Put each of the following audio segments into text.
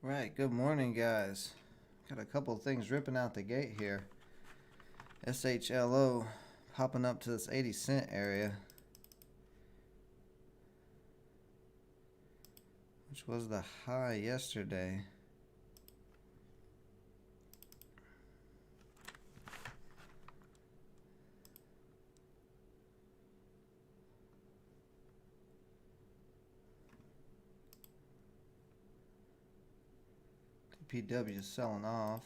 Right, good morning, guys. Got a couple of things ripping out the gate here. SHLO popping up to this 80 cent area, which was the high yesterday. DPW is selling off.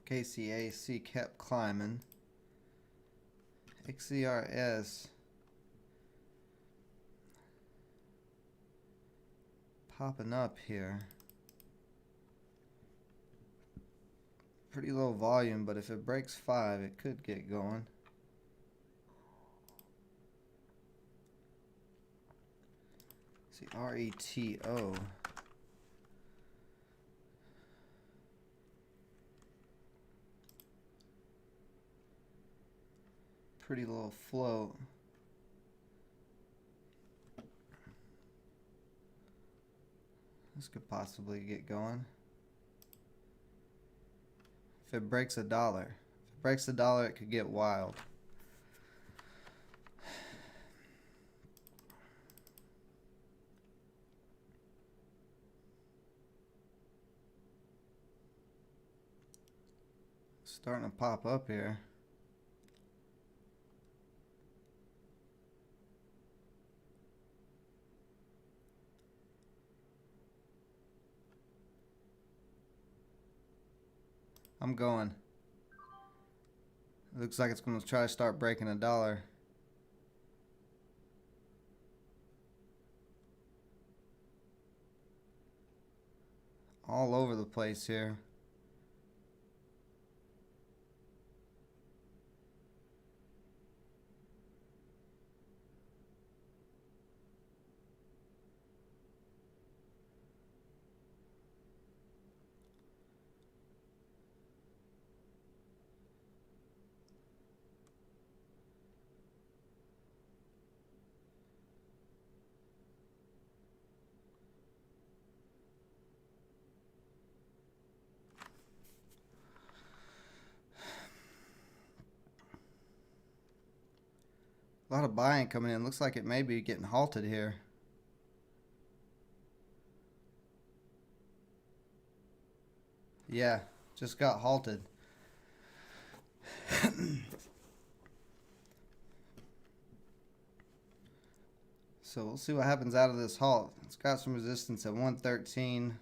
KCAC kept climbing. XCRS popping up here. Pretty low volume, but if it breaks 5, it could get going. See, RETO. Pretty low float. This could possibly get going. If it breaks $1. If it breaks $1, it could get wild. Starting to pop up here. I'm going. It looks like it's going to try to start breaking $1. All over the place here. A lot of buying coming in. Looks like it may be getting halted here. Yeah, just got halted. So we'll see what happens out of this halt. It's got some resistance at 113.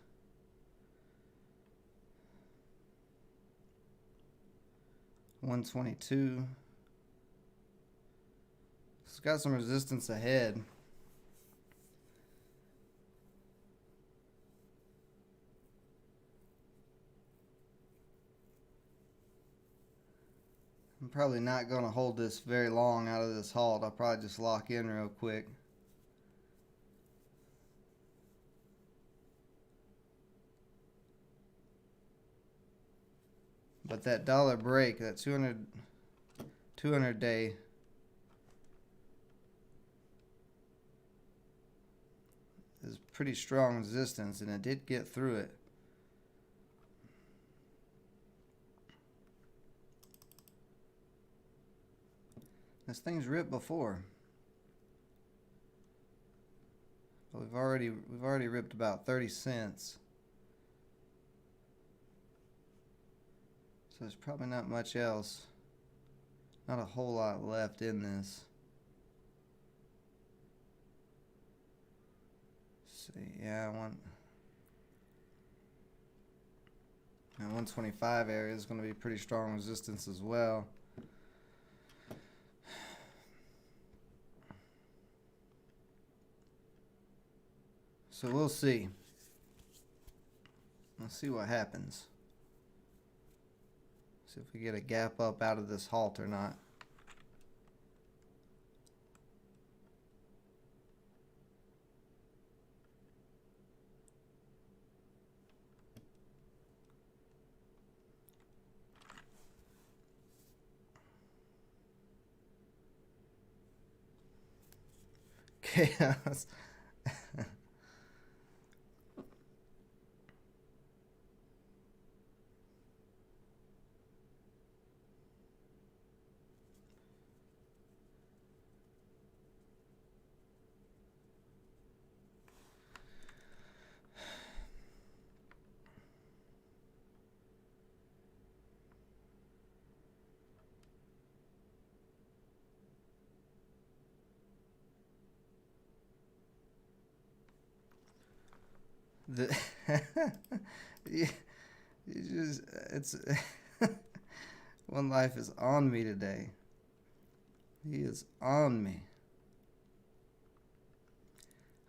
$122. It's got some resistance ahead. I'm probably not going to hold this very long out of this halt. I'll probably just lock in real quick. But that dollar break, that 200 day, is pretty strong resistance, and it did get through it. This thing's ripped before. But we've already ripped about 30 cents. So there's probably not much else. Not a whole lot left in this. Let's see, yeah, 125 area is going to be pretty strong resistance as well. So we'll see. Let's see what happens. See if we get a gap up out of this halt or not. Chaos. The you, you just it's One Life is on me today. He is on me.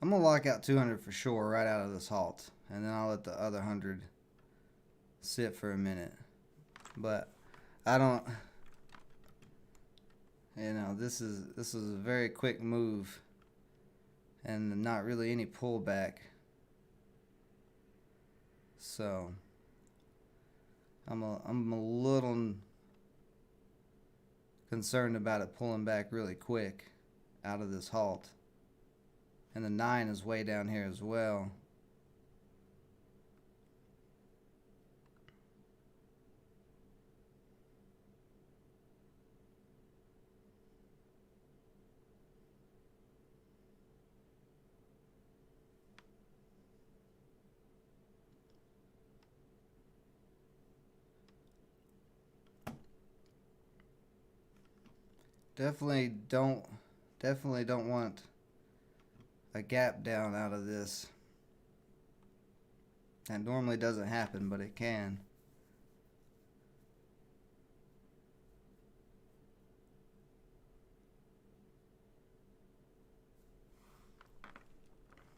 I'm gonna lock out 200 for sure right out of this halt, and then I'll let the other 100 sit for a minute. But I don't. This is a very quick move, and not really any pullback. So I'm a little concerned about it pulling back really quick out of this halt. And the 9 is way down here as well. Definitely don't want a gap down out of this. That normally doesn't happen, but it can.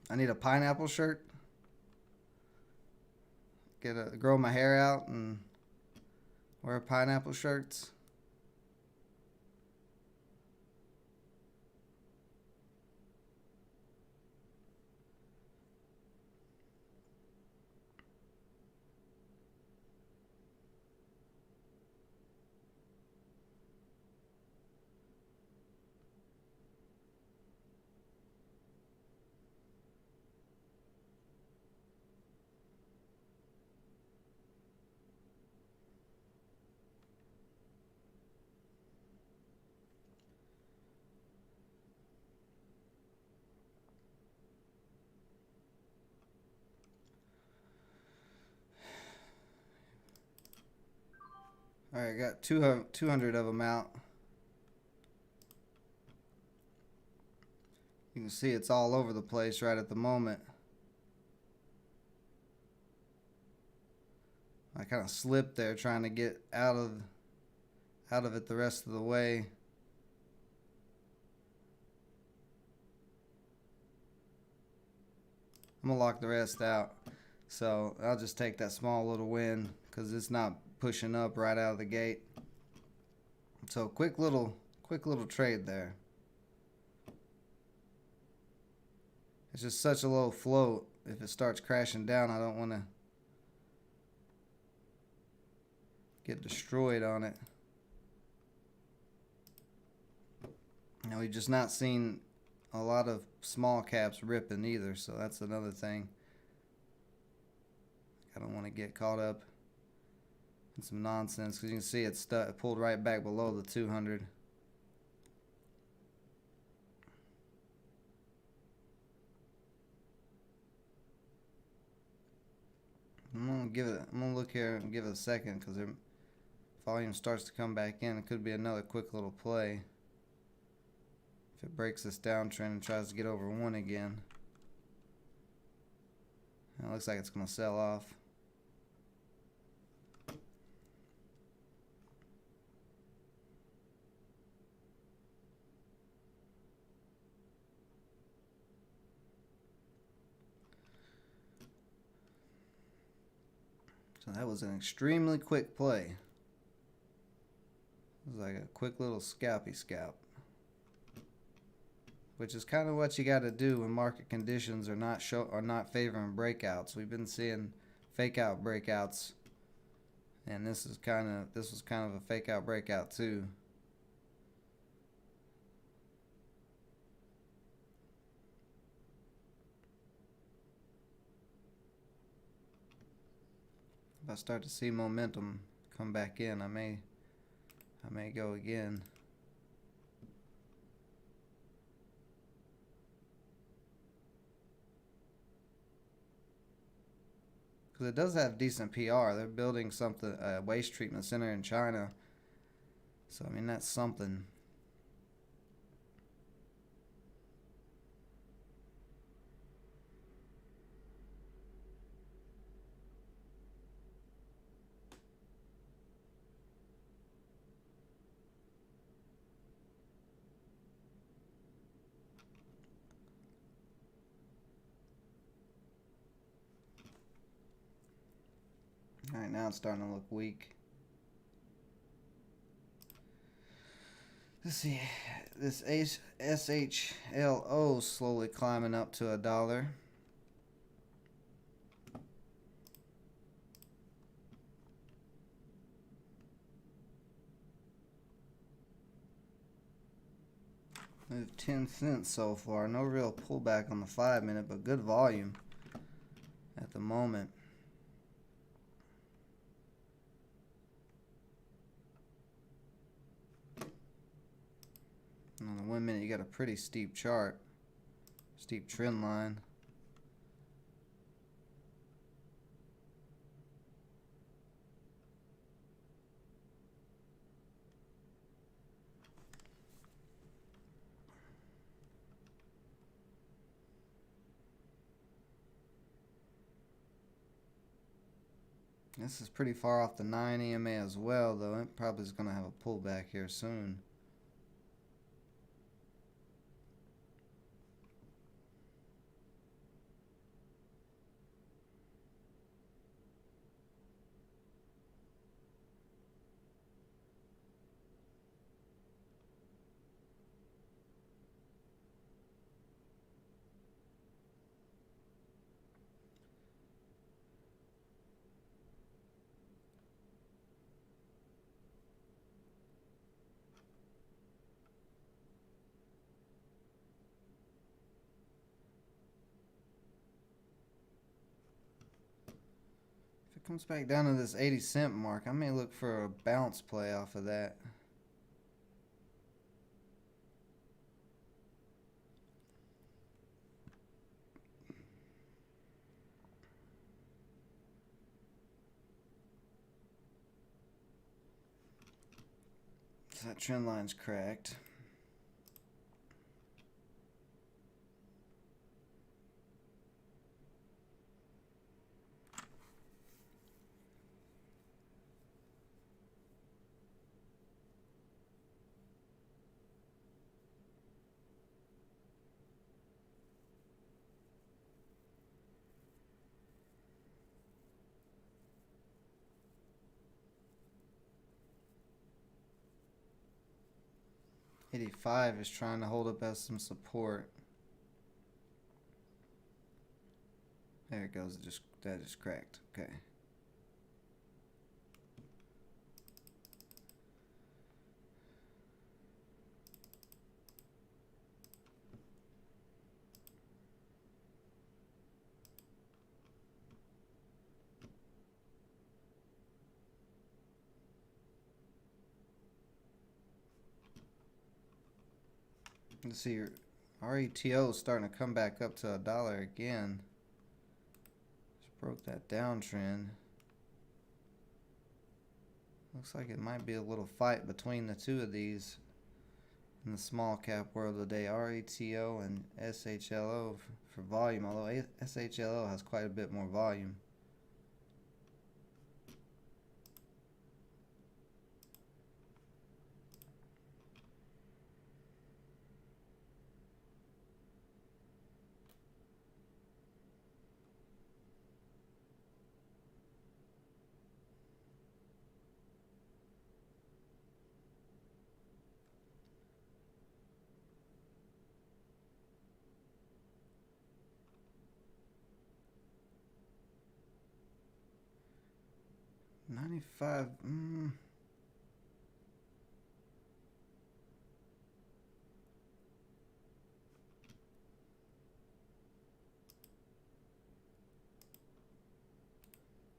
I need a pineapple shirt. Grow my hair out and wear pineapple shirts. All right, got 200 of them out. You can see it's all over the place right at the moment. I kind of slipped there trying to get out of it the rest of the way. I'm gonna lock the rest out. So I'll just take that small little win because it's not pushing up right out of the gate. So quick little trade there. It's just such a low float. If it starts crashing down, I don't want to get destroyed on it. Now we've just not seen a lot of small caps ripping either, so that's another thing. I don't want to get caught up in some nonsense because you can see it pulled right back below the 200. I'm gonna look here and give it a second because the volume starts to come back in. It could be another quick little play if it breaks this downtrend and tries to get over 1 again. It looks like it's gonna sell off. So that was an extremely quick play. It was like a quick little scalpy scalp. Which is kind of what you got to do when market conditions are not favoring breakouts. We've been seeing fake out breakouts, and this was kind of a fake out breakout too. If I start to see momentum come back in, I may go again. Because it does have decent PR. They're building something, a waste treatment center in China. So I mean that's something. now it's starting to look weak. Let's see, this SHLO slowly climbing up to $1. Moved 10 cents so far. No real pullback on the 5-minute, but good volume at the moment. On the 1 minute, you got a pretty steep chart, steep trend line. This is pretty far off the 9 EMA as well, though. It probably is going to have a pullback here soon. Comes back down to this 80-cent mark, I may look for a bounce play off of that. So that trend line's cracked. $85 is trying to hold up as some support. There it goes. That just cracked. Okay. Let's see, RETO is starting to come back up to $1 again. Just broke that downtrend. Looks like it might be a little fight between the two of these in the small cap world today. RETO and SHLO for volume, although SHLO has quite a bit more volume. $95.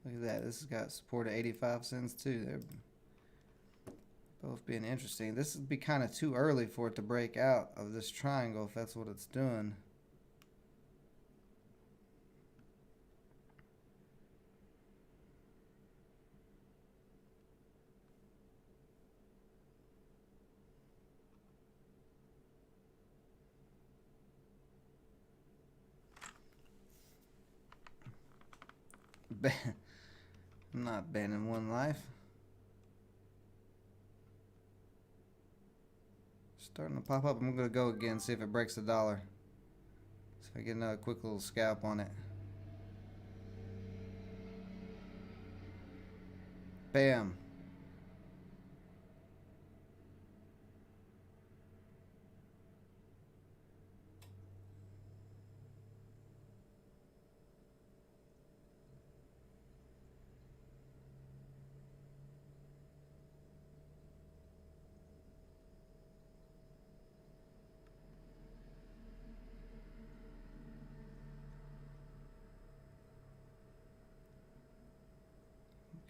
Look at that. This has got support at 85 cents too. They're both being interesting. This would be kind of too early for it to break out of this triangle if that's what it's doing. I'm not banning one life. Starting to pop up. I'm going to go again, see if it breaks $1. See if I get another quick little scalp on it. Bam.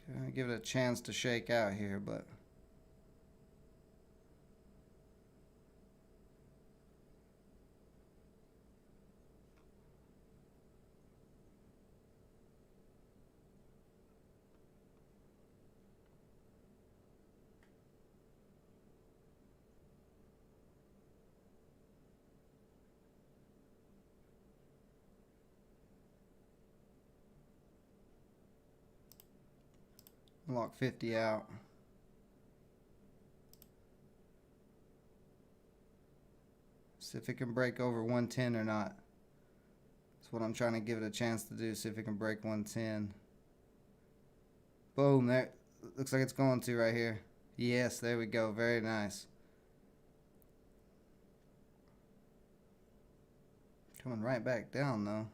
Okay, give it a chance to shake out here, but lock 50 out. See if it can break over 110 or not. That's what I'm trying to give it a chance to do. See if it can break 110. Boom, there. Looks like it's going to right here. Yes, there we go. Very nice. Coming right back down though.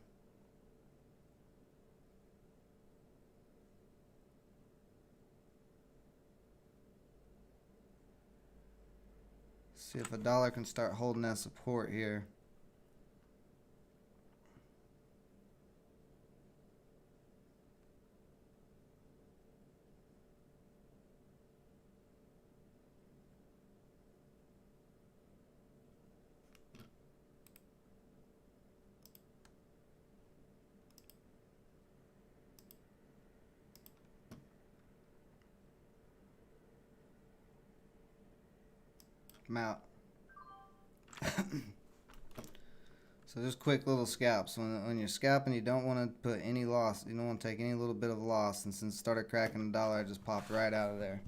See if a dollar can start holding that support here. I'm out. So just quick little scalps. When you're scalping, you don't want to put any loss. You don't want to take any little bit of loss. And since it started cracking a dollar, I just popped right out of there.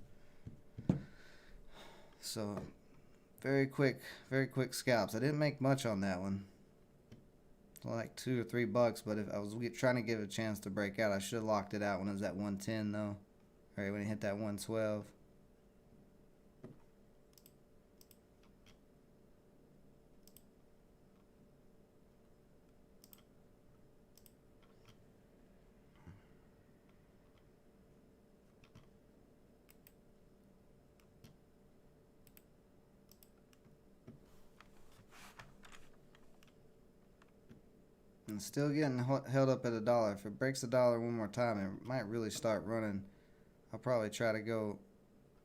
So very quick scalps. I didn't make much on that one. Like $2 or $3, but if I was trying to give it a chance to break out, I should have locked it out when it was at 110 though. All right, when it hit that 112. And still getting held up at a dollar. If it breaks a dollar one more time, it might really start running. I'll probably try to go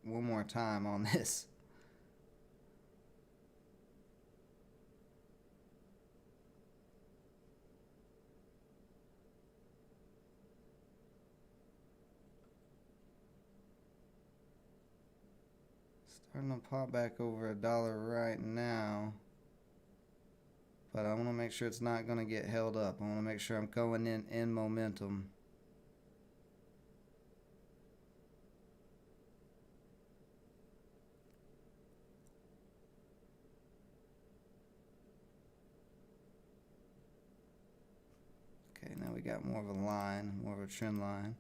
one more time on this. Starting to pop back over a dollar right now. But I want to make sure it's not going to get held up. I want to make sure I'm going in momentum. Okay, now we got more of a line, more of a trend line.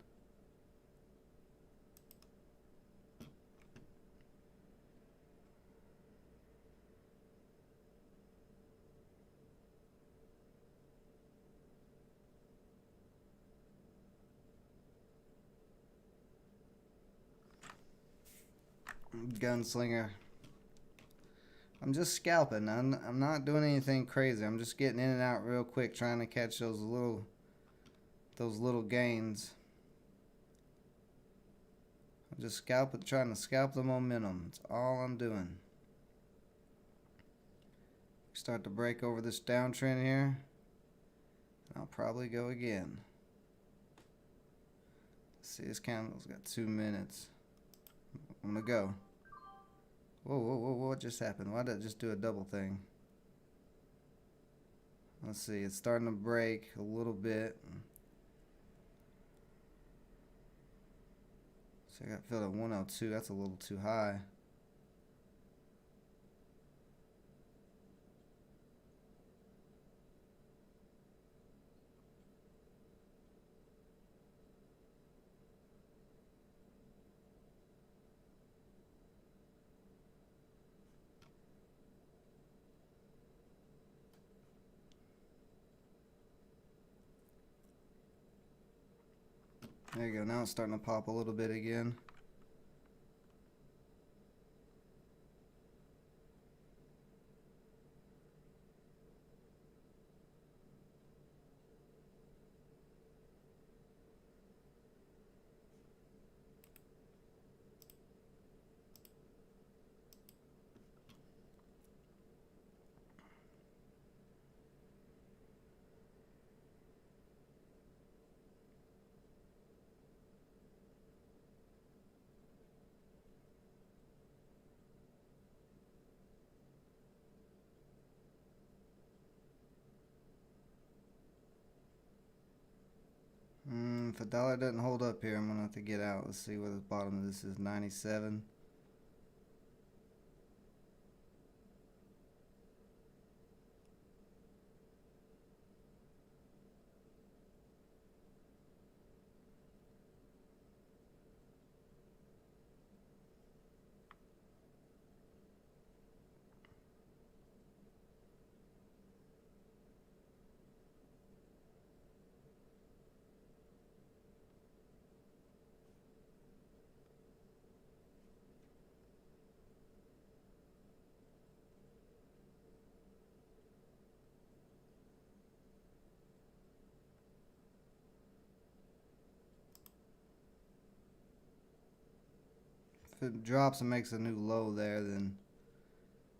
Gunslinger. I'm just scalping. I'm not doing anything crazy. I'm just getting in and out real quick, trying to catch those little gains. I'm just trying to scalp the momentum. That's all I'm doing. Start to break over this downtrend here. I'll probably go again. Let's see, this candle's got 2 minutes. I'm gonna go. Whoa, whoa, whoa, what just happened? Why did it just do a double thing? Let's see, it's starting to break a little bit. So I got filled at 102, that's a little too high. There you go. Now it's starting to pop a little bit again. If the dollar doesn't hold up here, I'm going to have to get out. Let's see where the bottom of this is. 97. If it drops and makes a new low there, then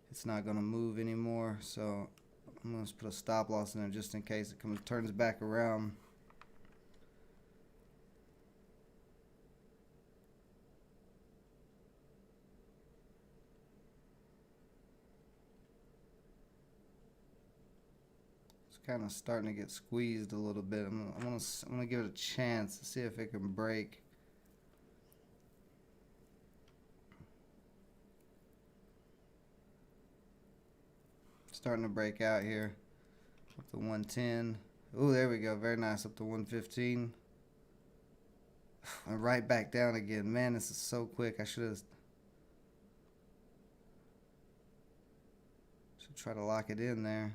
it's not going to move anymore. So I'm going to put a stop loss in there just in case it turns back around. It's kind of starting to get squeezed a little bit. I'm gonna give it a chance to see if it can break. Starting to break out here. Up to 110. Oh, there we go. Very nice. Up to 115. And right back down again. Man, this is so quick. I should try to lock it in there.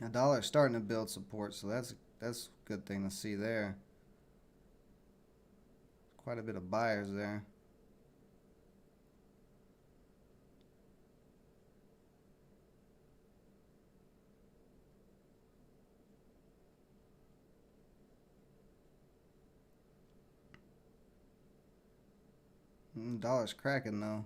The dollar's starting to build support, so that's a good thing to see there. Quite a bit of buyers there. Dollar's cracking though.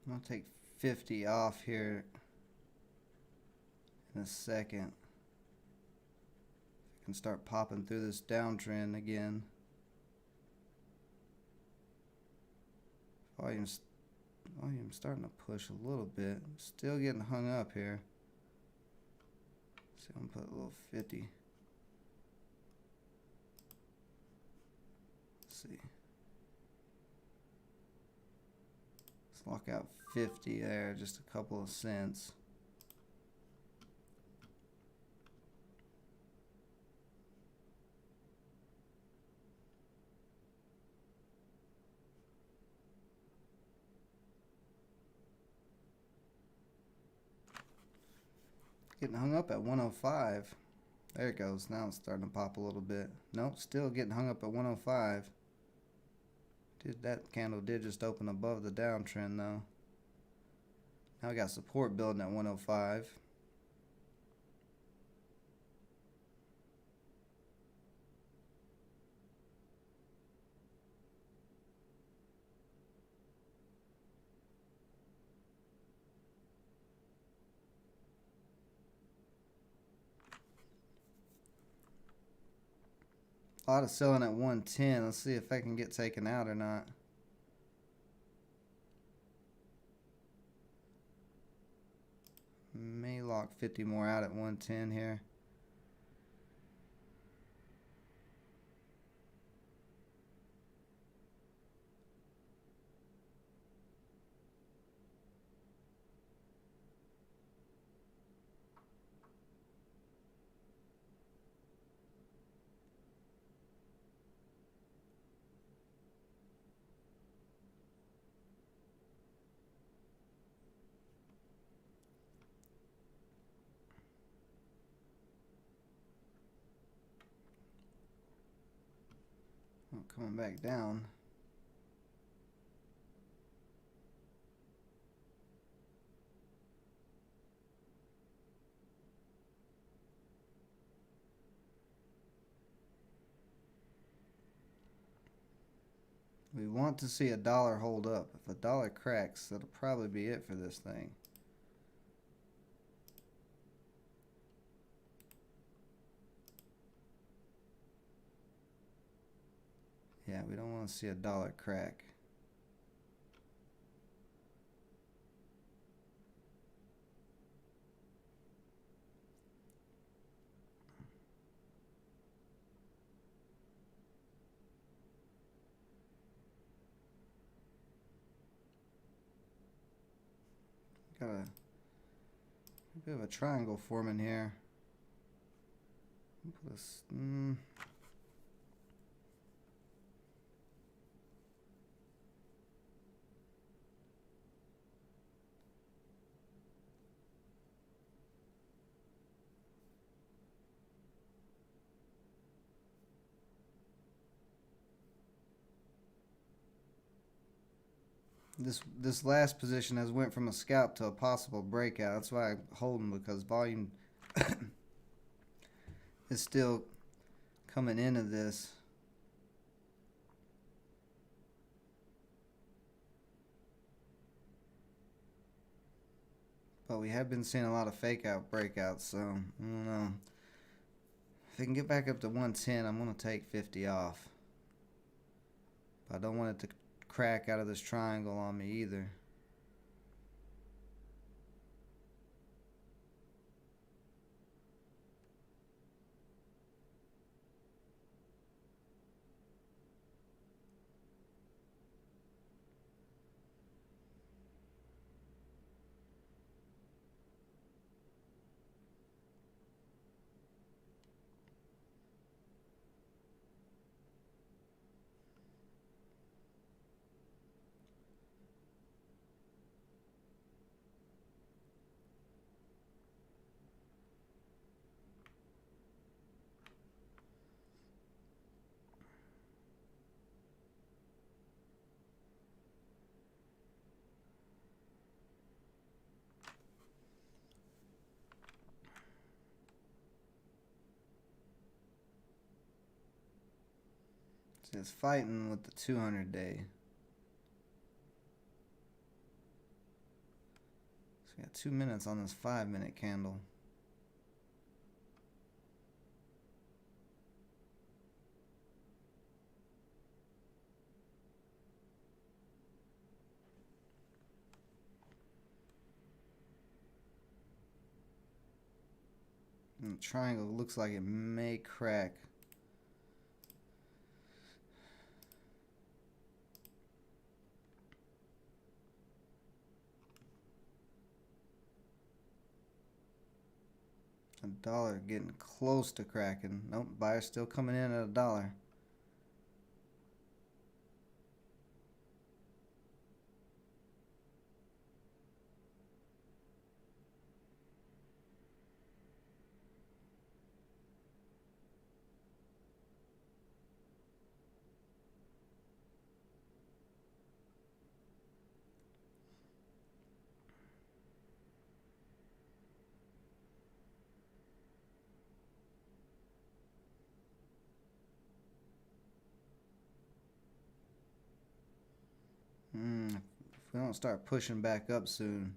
I'm gonna take 50 off here in a second. I can start popping through this downtrend again. Volume's starting to push a little bit. Still getting hung up here. So I'm gonna put a little 50. Let's see. Let's lock out 50 there, just a couple of cents. getting hung up at 105. There it goes. Now it's starting to pop a little bit. Nope, still getting hung up at 105. That candle did just open above the downtrend though. Now we got support building at 105. A lot of selling at 110. Let's see if I can get taken out or not. May lock 50 more out at 110 here. Coming back down. We want to see a dollar hold up. If a dollar cracks, that'll probably be it for this thing. Yeah, we don't want to see a dollar crack. Got a bit of a triangle forming here. Put this, This last position has went from a scalp to a possible breakout. That's why I hold them, because volume is still coming into this. But we have been seeing a lot of fake out breakouts, so I don't know. If it can get back up to 110, I'm going to take 50 off. But I don't want it to crack out of this triangle on me either. It's fighting with the 200 day. So we got 2 minutes on this 5-minute candle. And the triangle looks like it may crack. A dollar getting close to cracking. Nope, buyer's still coming in at a dollar. If we don't start pushing back up soon.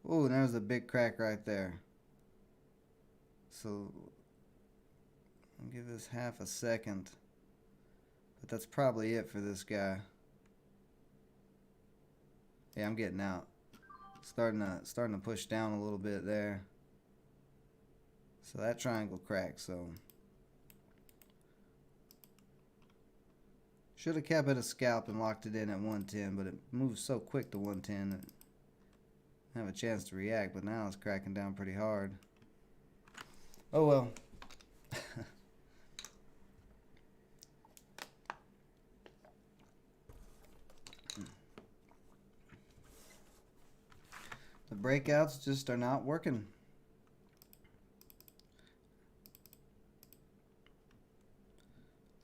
Oh, there's a big crack right there. So I'll give this half a second. But that's probably it for this guy. Yeah, I'm getting out. Starting to push down a little bit there. So that triangle cracked, so should have kept it a scalp and locked it in at 110, but it moves so quick to 110 that I have a chance to react, but now it's cracking down pretty hard. Oh well. The breakouts just are not working.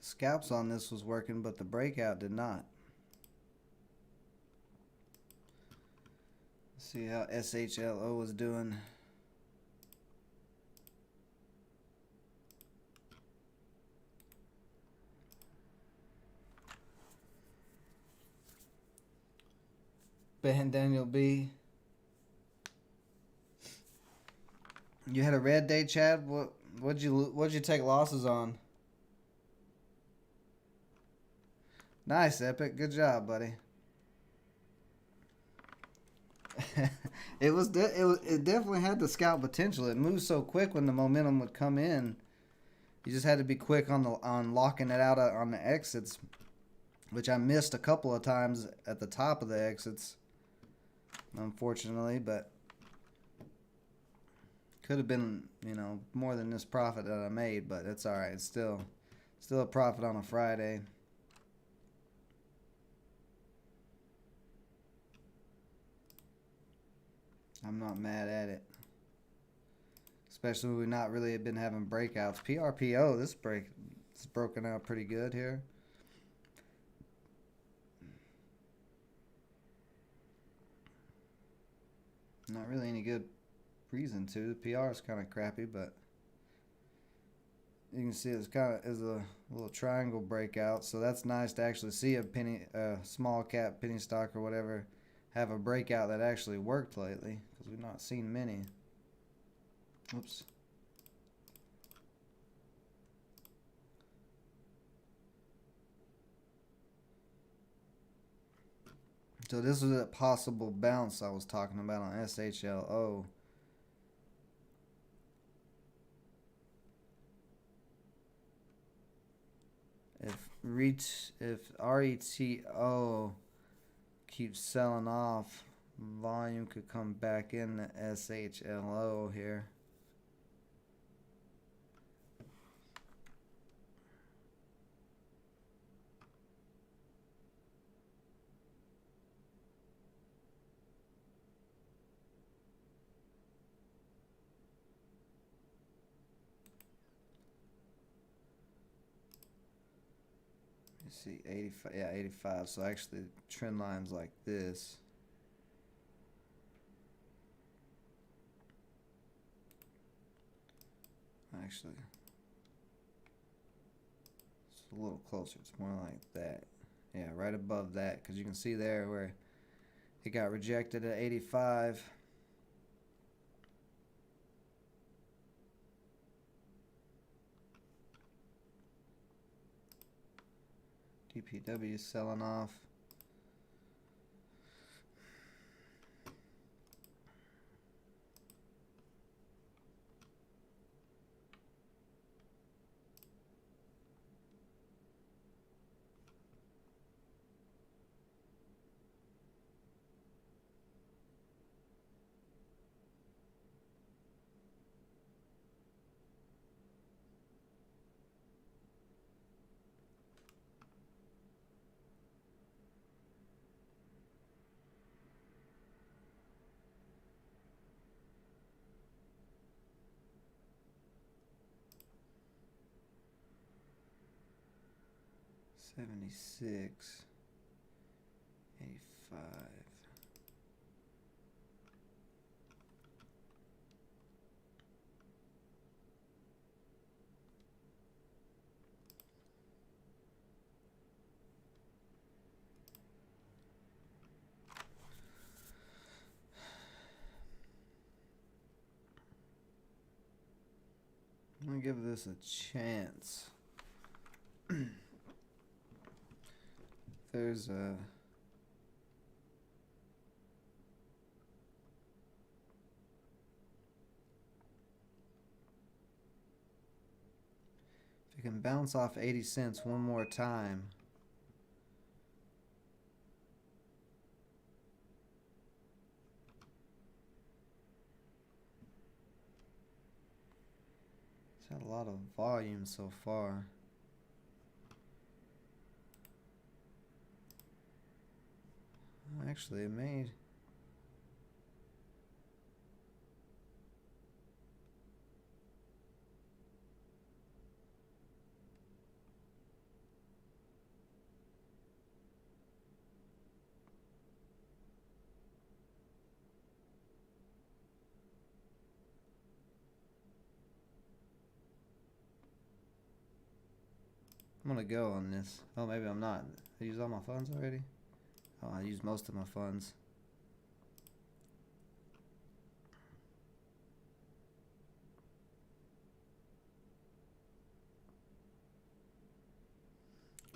Scalps on this was working, but the breakout did not. Let's see how SHLO was doing. Ben Daniel B. You had a red day, Chad. What'd you take losses on? Nice, Epic. Good job, buddy. It definitely had the scalp potential. It moved so quick when the momentum would come in. You just had to be quick on locking it out on the exits, which I missed a couple of times at the top of the exits, unfortunately. But could have been, more than this profit that I made. But it's all right. It's still a profit on a Friday. I'm not mad at it. Especially when we've not really been having breakouts. PRPO, this it's broken out pretty good here. Not really any good reason to. The PR is kind of crappy, but you can see it's a little triangle breakout. So that's nice to actually see a small cap penny stock or whatever have a breakout that actually worked lately, because we've not seen many. Oops. So this was a possible bounce I was talking about on SHLO. If RETO keeps selling off, volume could come back in the SHLO here. See, 85, yeah, 85. So actually, trend lines like this. Actually, it's a little closer. It's more like that. Yeah, right above that, because you can see there where it got rejected at 85. DPW is selling off. $76, $85. gonna give this a chance. There's a if you can bounce off 80 cents one more time. It's had a lot of volume so far. Actually, it made. I'm gonna go on this. Oh, maybe I'm not. I used all my funds already? Oh, I used most of my funds.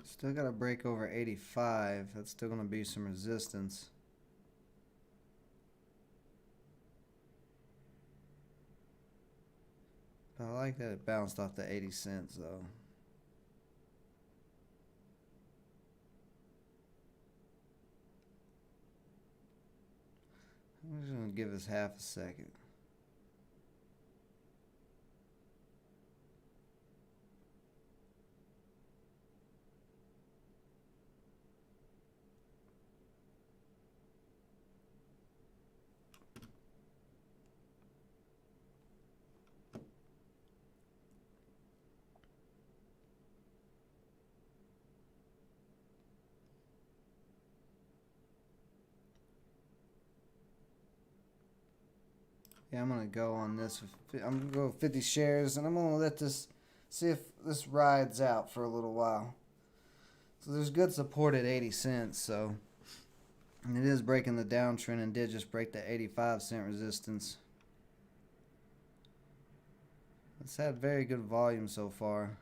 Still gotta break over 85. That's still gonna be some resistance. But I like that it bounced off the 80 cents though. I'm just gonna give this half a second. Yeah, I'm gonna go on this. I'm gonna go 50 shares, and I'm gonna let this see if this rides out for a little while. So there's good support at 80 cents. So and it is breaking the downtrend and did just break the 85-cent resistance. It's had very good volume so far.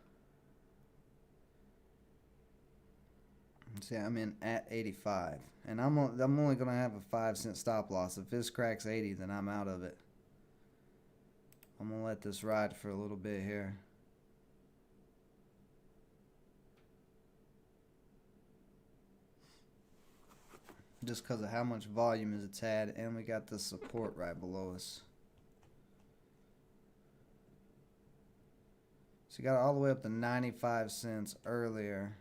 See, I'm in at 85, and I'm only gonna have a 5-cent stop loss. If this cracks 80, then I'm out of it. I'm gonna let this ride for a little bit here. Just because of how much volume it's had, and we got the support right below us. So you got all the way up to 95 cents earlier.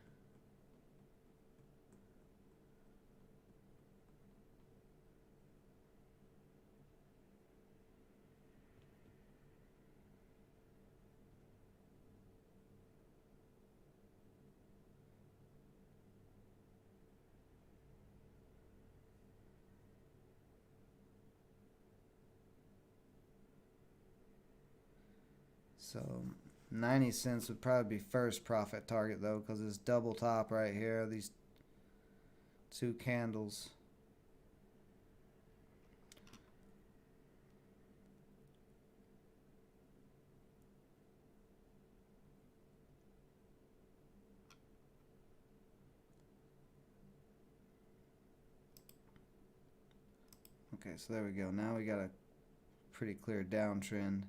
So 90 cents would probably be first profit target though, because it's double top right here, these two candles. Okay, so there we go. Now we got a pretty clear downtrend.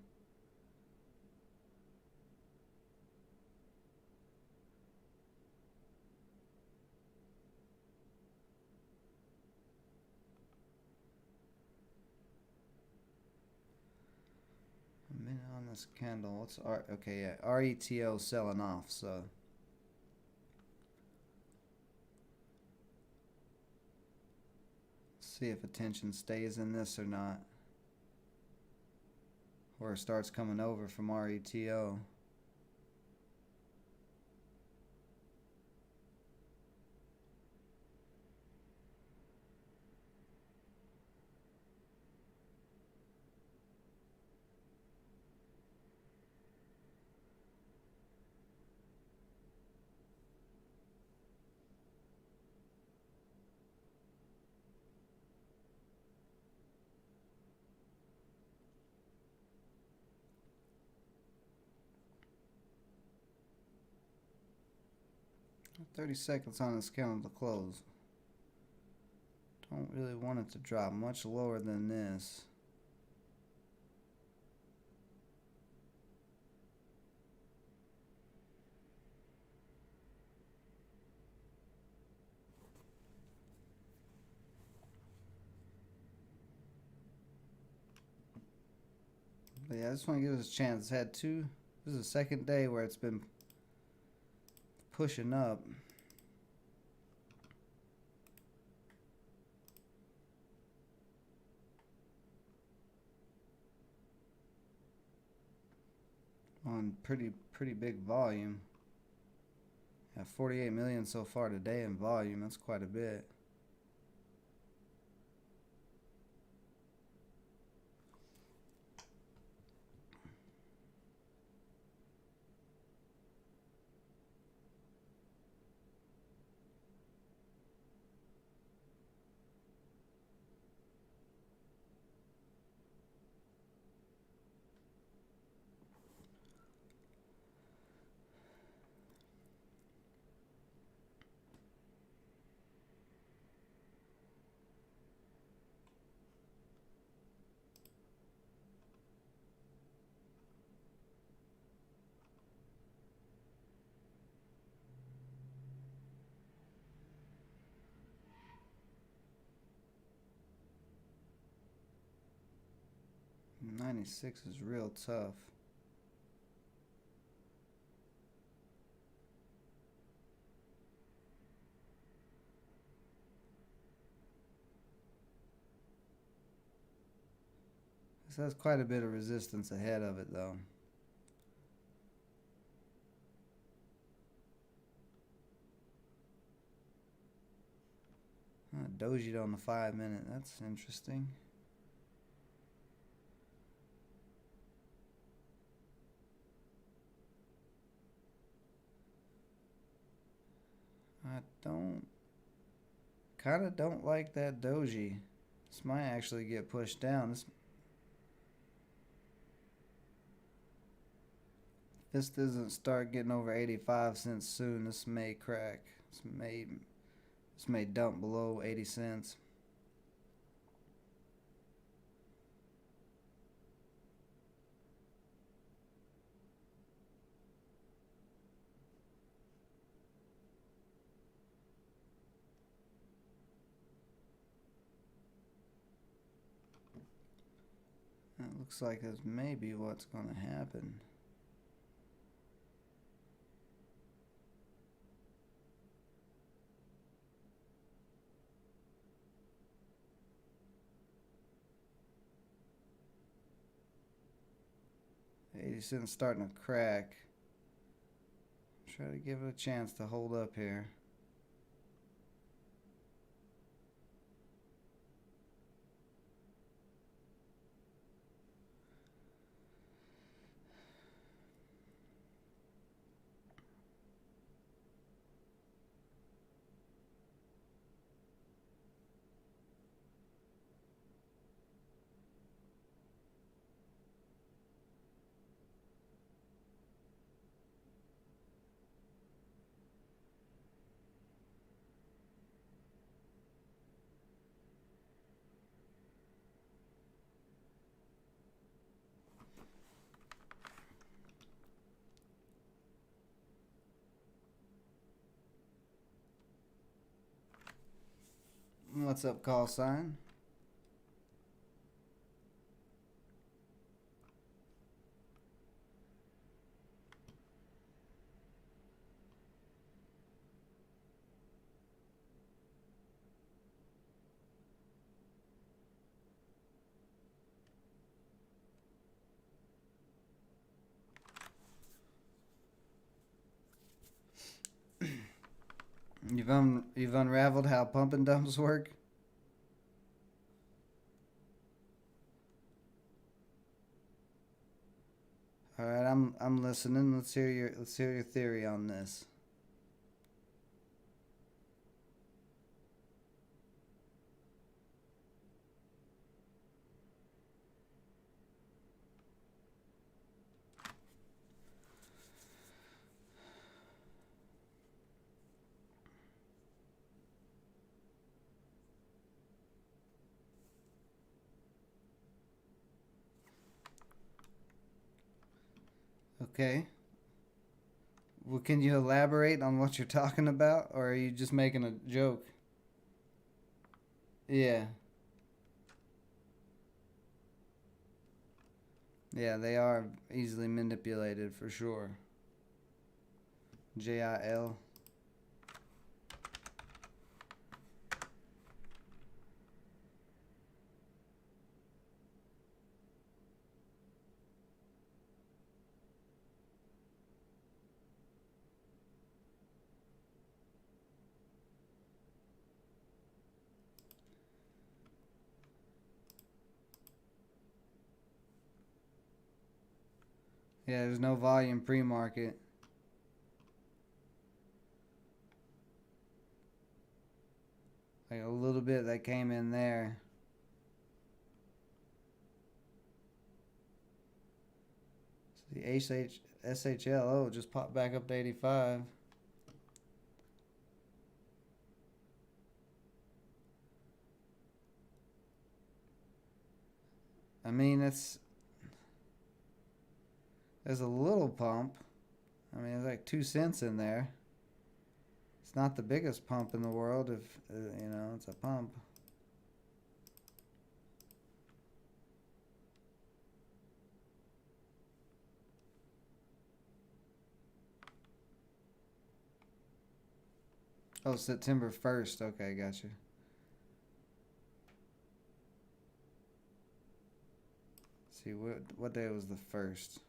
A minute on this candle. What's R? Okay, yeah, RETO selling off. So see if attention stays in this or not, or it starts coming over from RETO. 30 seconds on this candle to close. Don't really want it to drop much lower than this. But yeah, I just want to give it a chance. It's had two. This is the second day where it's been pushing up. On pretty big volume. Yeah, 48 million so far today in volume. That's quite a bit. '96 is real tough. This has quite a bit of resistance ahead of it though. Doji'd on the 5 minute. That's interesting. I kind of don't like that doji. This might actually get pushed down. This doesn't start getting over 85 cents soon. This may crack. This may dump below 80 cents. It looks like that's maybe what's going to happen. $0.80 starting to crack. Try to give it a chance to hold up here. What's up, call sign? You've unraveled how pump and dumps work? All right, I'm listening. Let's hear your theory on this. Okay. Well, can you elaborate on what you're talking about, or are you just making a joke? Yeah. Yeah, they are easily manipulated for sure. JIL. Yeah, there's no volume pre-market. Like a little bit that came in there. The SHLO just popped back up to 85. I mean, there's a little pump. I mean, there's like 2 cents in there. It's not the biggest pump in the world if, it's a pump. Oh, September 1st. Okay, gotcha. See, what day was the 1st?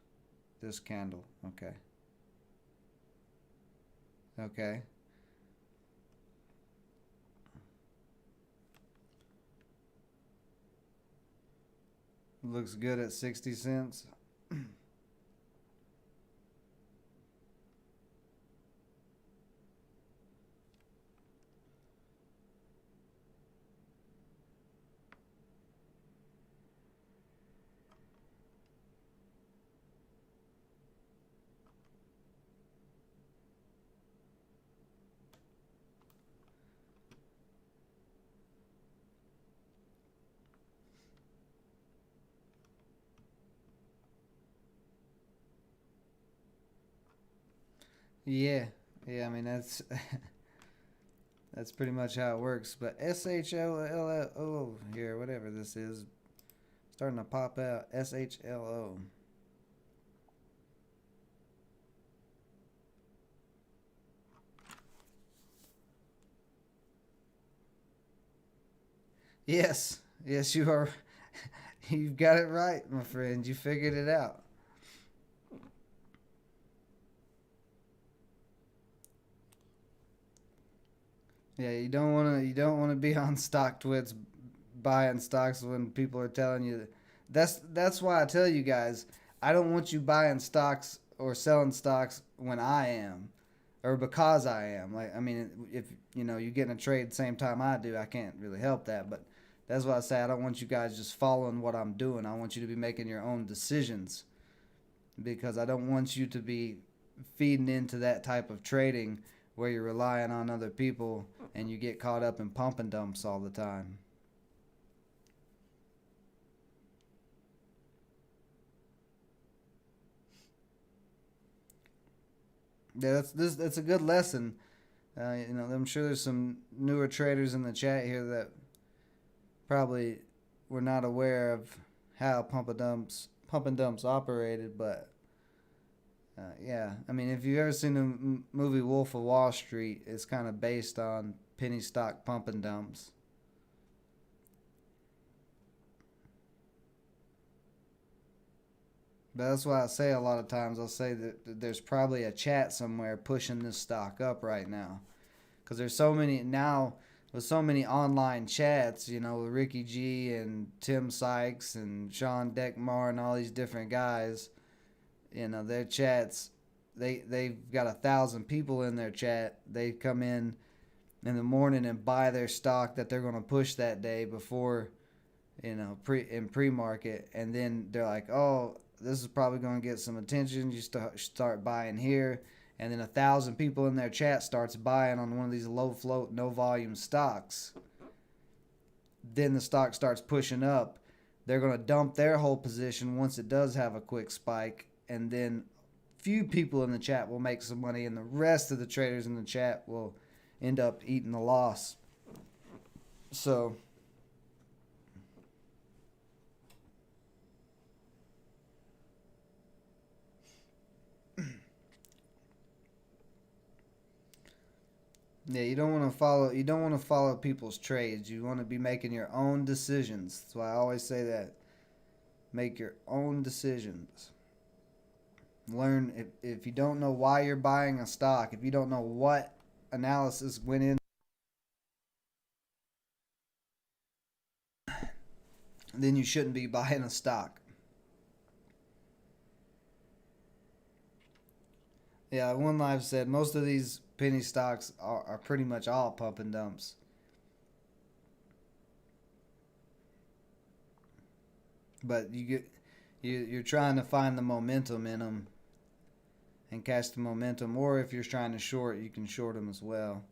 This candle. Okay. Okay. Looks good at 60 cents. Yeah. Yeah, I mean, that's pretty much how it works. But SHLO here, whatever this is, starting to pop out. SHLO. Yes. Yes, you are. You've got it right, my friend. You figured it out. Yeah, you don't want to be on StockTwits buying stocks when people are telling you that. That's why I tell you guys, I don't want you buying stocks or selling stocks when I am or because I am. Like, I mean, if you get in a trade the same time I do, I can't really help that, but that's why I say I don't want you guys just following what I'm doing. I want you to be making your own decisions because I don't want you to be feeding into that type of trading where you're relying on other people and you get caught up in pump and dumps all the time. Yeah, that's a good lesson. I'm sure there's some newer traders in the chat here that probably were not aware of how pump and dumps operated, but yeah, I mean, if you've ever seen the movie Wolf of Wall Street, it's kind of based on penny stock pump and dumps. But that's why I say a lot of times I'll say that there's probably a chat somewhere pushing this stock up right now, because there's so many now with so many online chats, with Ricky G and Tim Sykes and Sean Deckmar and all these different guys. Their chats, they've got 1,000 people in their chat. They come in the morning and buy their stock that they're going to push that day before pre-market, and then they're like, oh, this is probably going to get some attention. You start buying here, and then 1,000 people in their chat starts buying on one of these low float, no volume stocks. Then the stock starts pushing up. They're going to dump their whole position once it does have a quick spike, and then few people in the chat will make some money, and the rest of the traders in the chat will end up eating the loss. So yeah, you don't want to follow people's trades. You want to be making your own decisions. That's why I always say that. Make your own decisions. Learn if you don't know why you're buying a stock, if you don't know what analysis went in, then you shouldn't be buying a stock. Yeah, One Life said most of these penny stocks are pretty much all pump and dumps. But you're trying to find the momentum in them and catch the momentum, or if you're trying to short, you can short them as well.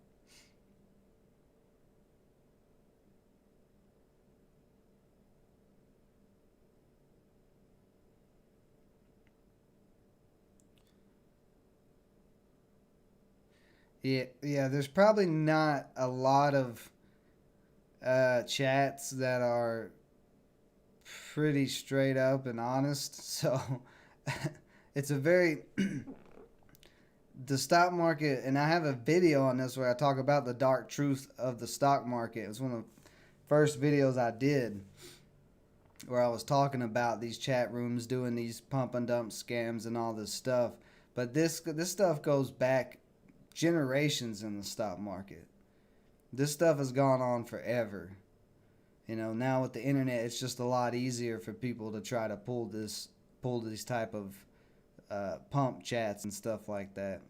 Yeah. There's probably not a lot of chats that are pretty straight up and honest. So it's a very the stock market, and I have a video on this where I talk about the dark truth of the stock market. It was one of the first videos I did where I was talking about these chat rooms doing these pump and dump scams and all this stuff. But this stuff goes back generations in the stock market. This stuff has gone on forever. Now with the internet, it's just a lot easier for people to try to pull these type of pump chats and stuff like that.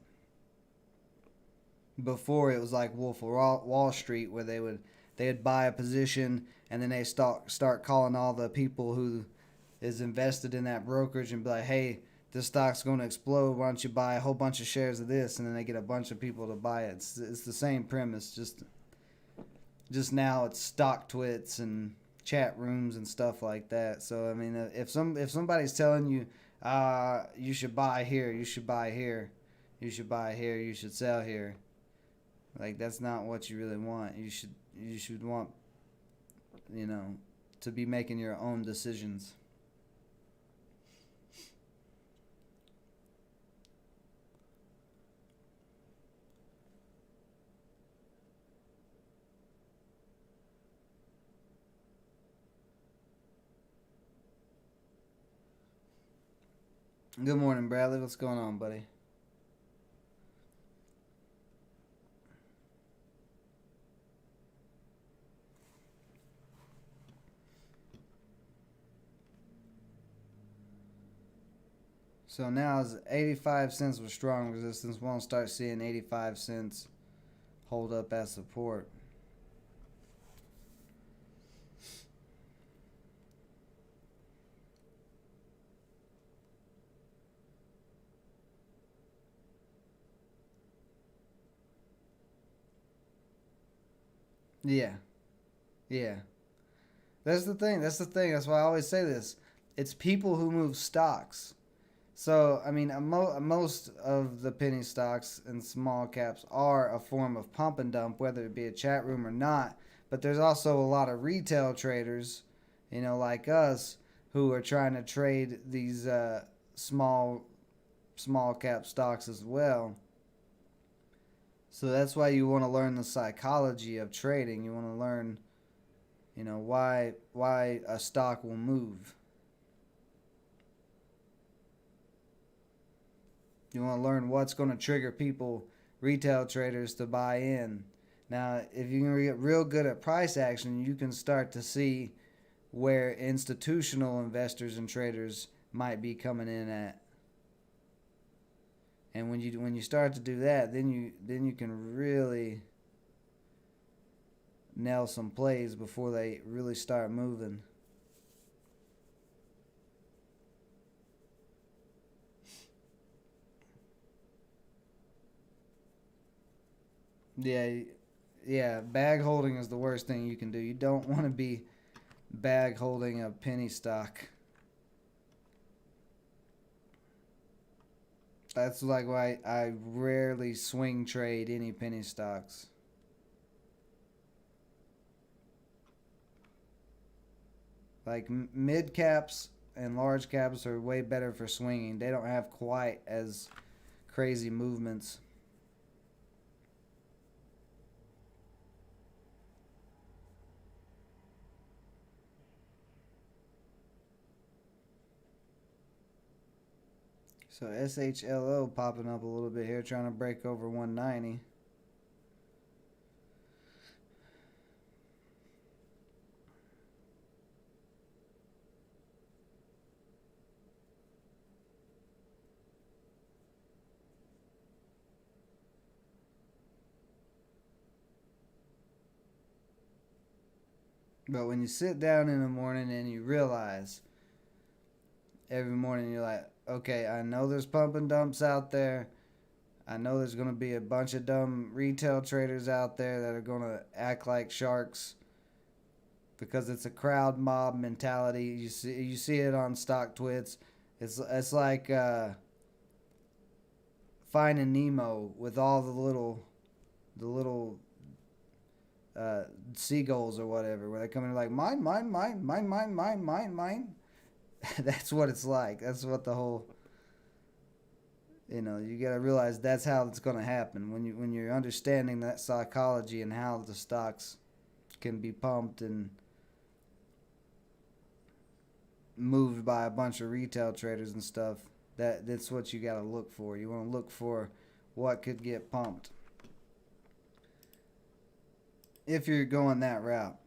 Before, it was like Wolf of Wall Street, where they'd buy a position and then they start calling all the people who is invested in that brokerage and be like, hey, this stock's going to explode. Why don't you buy a whole bunch of shares of this? And then they get a bunch of people to buy it. It's the same premise, just now it's stock twits and chat rooms and stuff like that. So I mean, if somebody's telling you, you should buy here, you should buy here, you should buy here, you should sell here, like that's not what you really want. You should want, to be making your own decisions. Good morning, Bradley. What's going on, buddy? So now is 85 cents with strong resistance. Won't start seeing 85 cents hold up as support. Yeah. Yeah. That's the thing. That's why I always say this. It's people who move stocks. So, I mean, most of the penny stocks and small caps are a form of pump and dump, whether it be a chat room or not. But there's also a lot of retail traders, like us, who are trying to trade these small cap stocks as well. So that's why you want to learn the psychology of trading. You want to learn, why a stock will move. You want to learn what's going to trigger people, retail traders, to buy in. Now, if you can get real good at price action, you can start to see where institutional investors and traders might be coming in at. And when you start to do that, then you can really nail some plays before they really start moving. Yeah, bag holding is the worst thing you can do. You don't want to be bag holding a penny stock. That's like why I rarely swing trade any penny stocks. Like mid caps and large caps are way better for swinging. They don't have quite as crazy movements. So SHLO popping up a little bit here, trying to break over 190. But when you sit down in the morning and you realize every morning you're like, okay, I know there's pump and dumps out there. I know there's going to be a bunch of dumb retail traders out there that are going to act like sharks because it's a crowd mob mentality. You see it on StockTwits. It's like Finding Nemo with all the little seagulls or whatever, where they come in like mine, mine, mine, mine, mine, mine, mine, mine. That's what it's like. That's what the whole, you got to realize that's how it's going to happen when you're understanding that psychology and how the stocks can be pumped and moved by a bunch of retail traders and stuff. That's what you got to look for. You want to look for what could get pumped if you're going that route.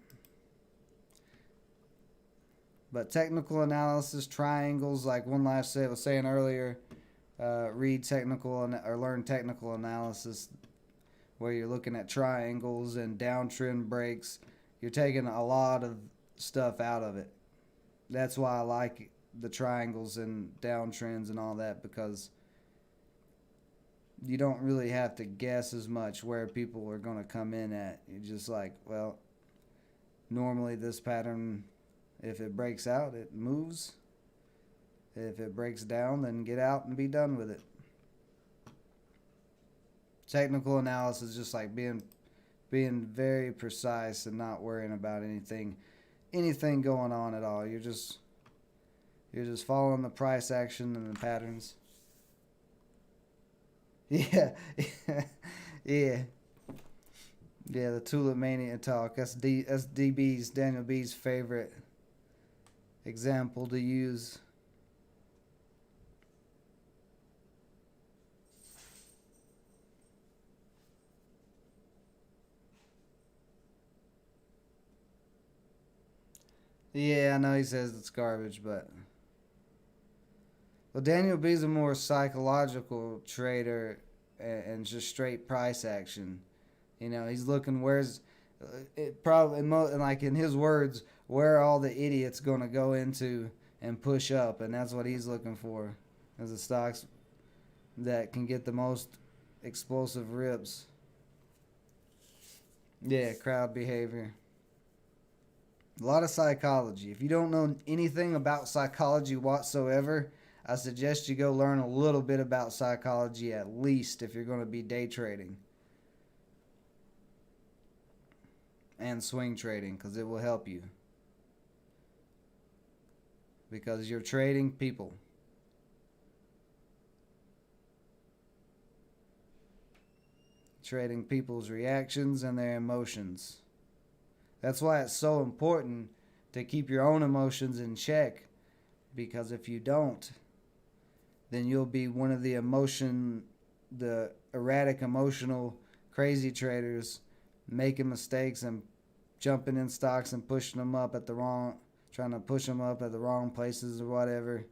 But technical analysis, triangles, like One Life Set was saying earlier, read technical or learn technical analysis where you're looking at triangles and downtrend breaks. You're taking a lot of stuff out of it. That's why I like the triangles and downtrends and all that, because you don't really have to guess as much where people are going to come in at. You're just like, well, normally this pattern, if it breaks out, it moves. If it breaks down, then get out and be done with it. Technical analysis is just like being very precise and not worrying about anything going on at all. You're just following the price action and the patterns. Yeah. Yeah. Yeah, the Tulip Mania talk. That's DB's, Daniel B's favorite example to use. Yeah, I know he says it's garbage, but well, Daniel B's a more psychological trader and just straight price action. He's looking where's it probably like in his words, where are all the idiots going to go into and push up, and that's what he's looking for, as the stocks that can get the most explosive rips. Yeah, crowd behavior. A lot of psychology. If you don't know anything about psychology whatsoever, I suggest you go learn a little bit about psychology, at least if you're going to be day trading and swing trading, because it will help you. Because you're trading people. Trading people's reactions and their emotions. That's why it's so important to keep your own emotions in check, because if you don't, then you'll be one of the erratic, emotional, crazy traders making mistakes and jumping in stocks and pushing them up trying to push them up at the wrong places or whatever.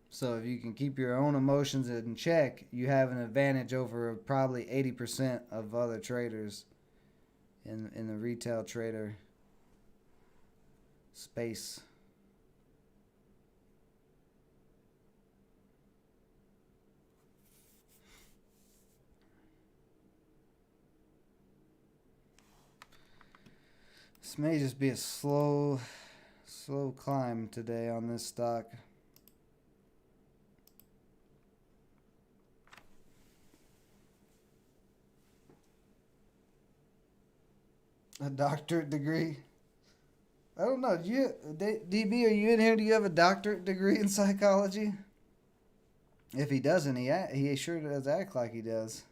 So if you can keep your own emotions in check, you have an advantage over probably 80% of other traders in the retail trader space. This may just be a slow climb today on this stock. A doctorate degree. I don't know. DB, are you in here? Do you have a doctorate degree in psychology? If he doesn't, he sure does act like he does.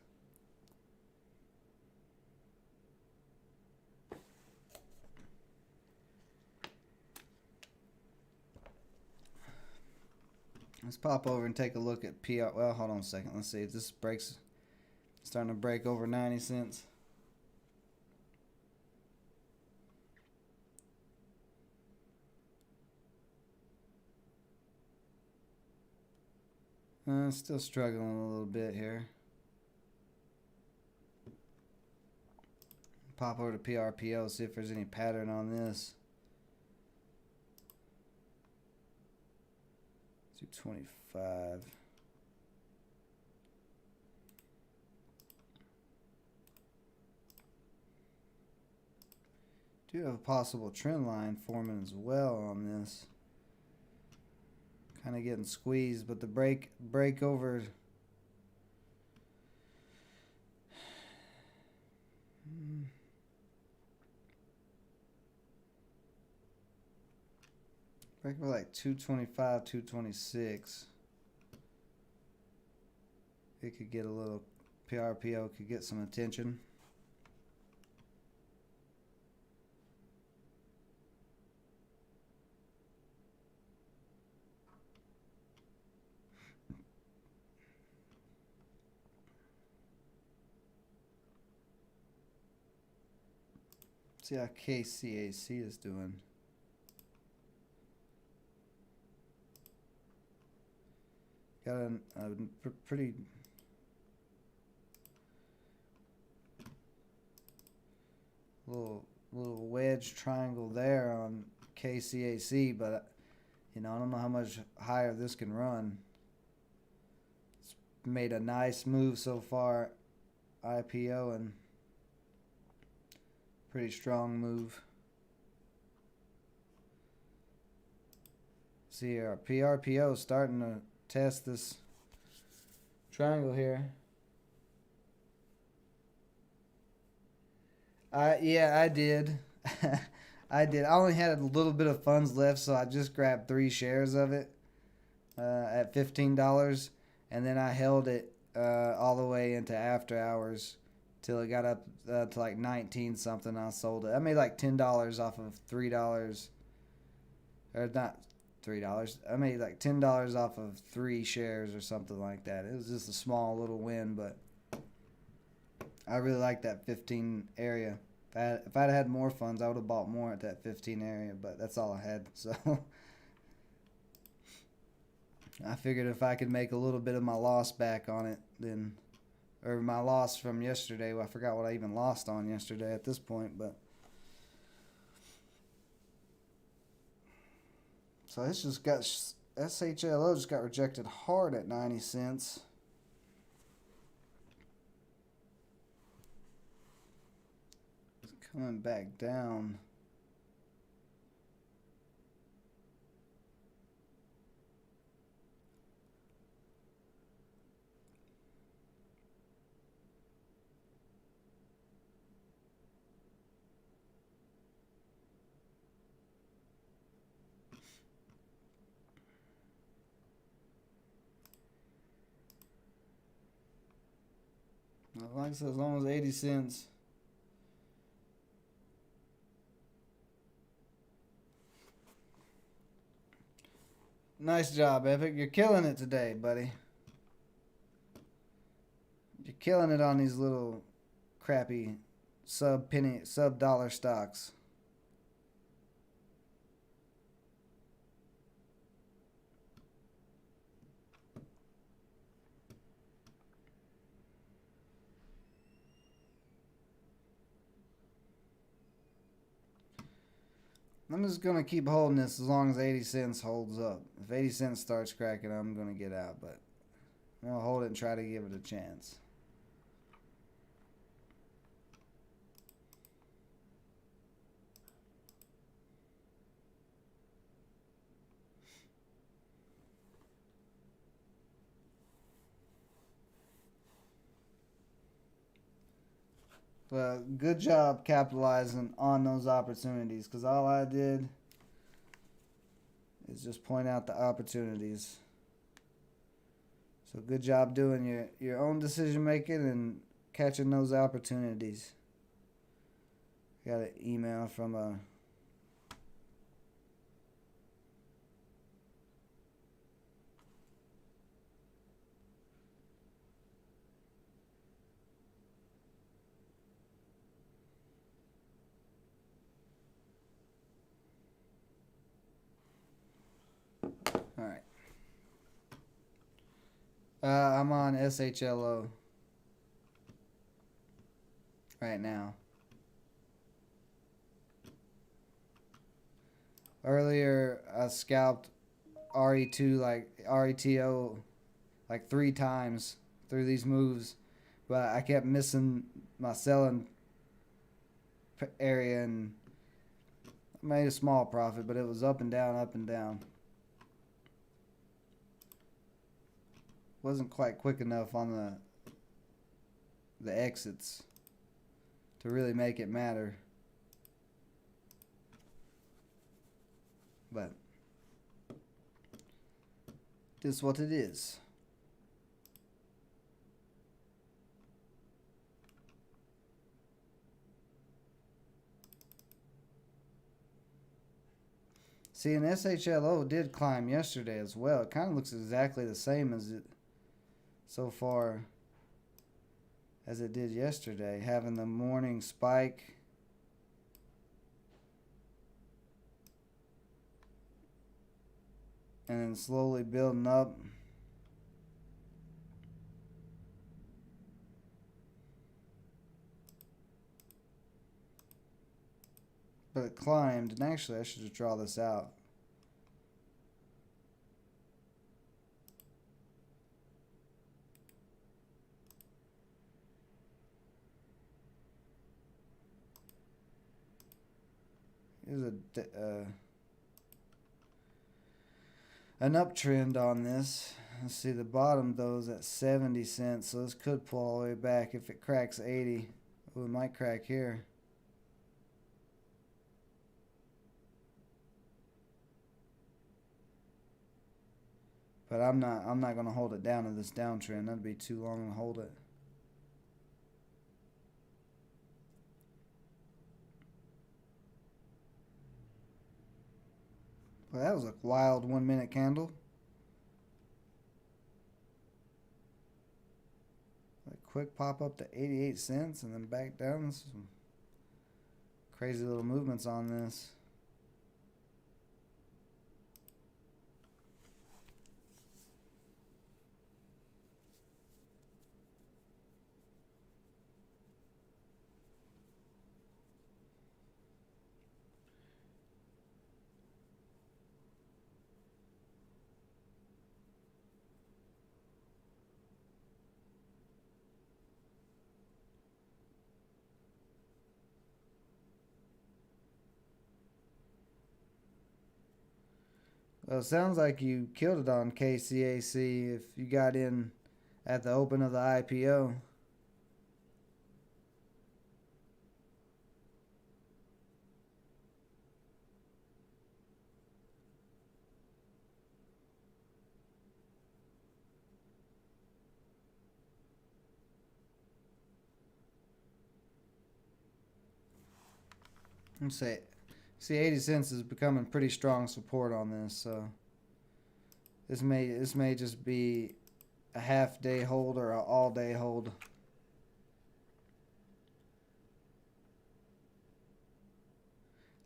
Let's pop over and take a look at PR. Well, hold on a second. Let's see if this breaks. Starting to break over 90 cents. Still struggling a little bit here. Pop over to PRPO, see if there's any pattern on this. 225. Do have a possible trend line forming as well on this. Kind of getting squeezed, but the break over. Break over like 225, 226. It could get a little, PRPO could get some attention. See how KCAC is doing. Got a pretty little wedge triangle there on KCAC, but I don't know how much higher this can run. It's made a nice move so far, IPO, and pretty strong move. See here, our PRPO is starting to test this triangle here. Yeah, I did. I did. I only had a little bit of funds left, so I just grabbed 3 shares of it at $15, and then I held it all the way into after hours till it got up to like 19 something. I sold it. I made like $10 off of $3, or not $3. I made like $10 off of 3 shares or something like that. It was just a small little win, but I really like that 15 area. If I'd had more funds, I would have bought more at that 15 area, but that's all I had. So I figured if I could make a little bit of my loss back on it, then, or my loss from yesterday. Well, I forgot what I even lost on yesterday at this point, but so it's just got SHLO just got rejected hard at 90 cents. Coming back down. Like I said, as long as 80 cents. Nice job, Epic. You're killing it today, buddy. You're killing it on these little crappy sub-dollar stocks. I'm just going to keep holding this as long as 80 cents holds up. If 80 cents starts cracking, I'm going to get out, but I'm going to hold it and try to give it a chance. Well, good job capitalizing on those opportunities, because all I did is just point out the opportunities. So good job doing your own decision making and catching those opportunities. Got an email from a all right. I'm on SHLO right now. Earlier, I scalped RE2 like RETO like 3 times through these moves, but I kept missing my selling area and I made a small profit, but it was up and down, up and down. Wasn't quite quick enough on the exits to really make it matter. But it is what it is. See, an SHLO did climb yesterday as well. It kind of looks exactly the same as it so far as it did yesterday, having the morning spike and then slowly building up. But it climbed, and actually I should just draw this out. Here's an uptrend on this. Let's see, the bottom though is at 70 cents, so this could pull all the way back if it cracks 80. Oh, it might crack here. But I'm not going to hold it down to this downtrend. That'd be too long to hold it. Well, that was a wild 1 minute candle. A quick pop up to 88 cents and then back down. Some crazy little movements on this. Well, it sounds like you killed it on KCAC if you got in at the open of the IPO. Let's say, see, 80 cents is becoming pretty strong support on this, so this may just be a half day hold or an all day hold.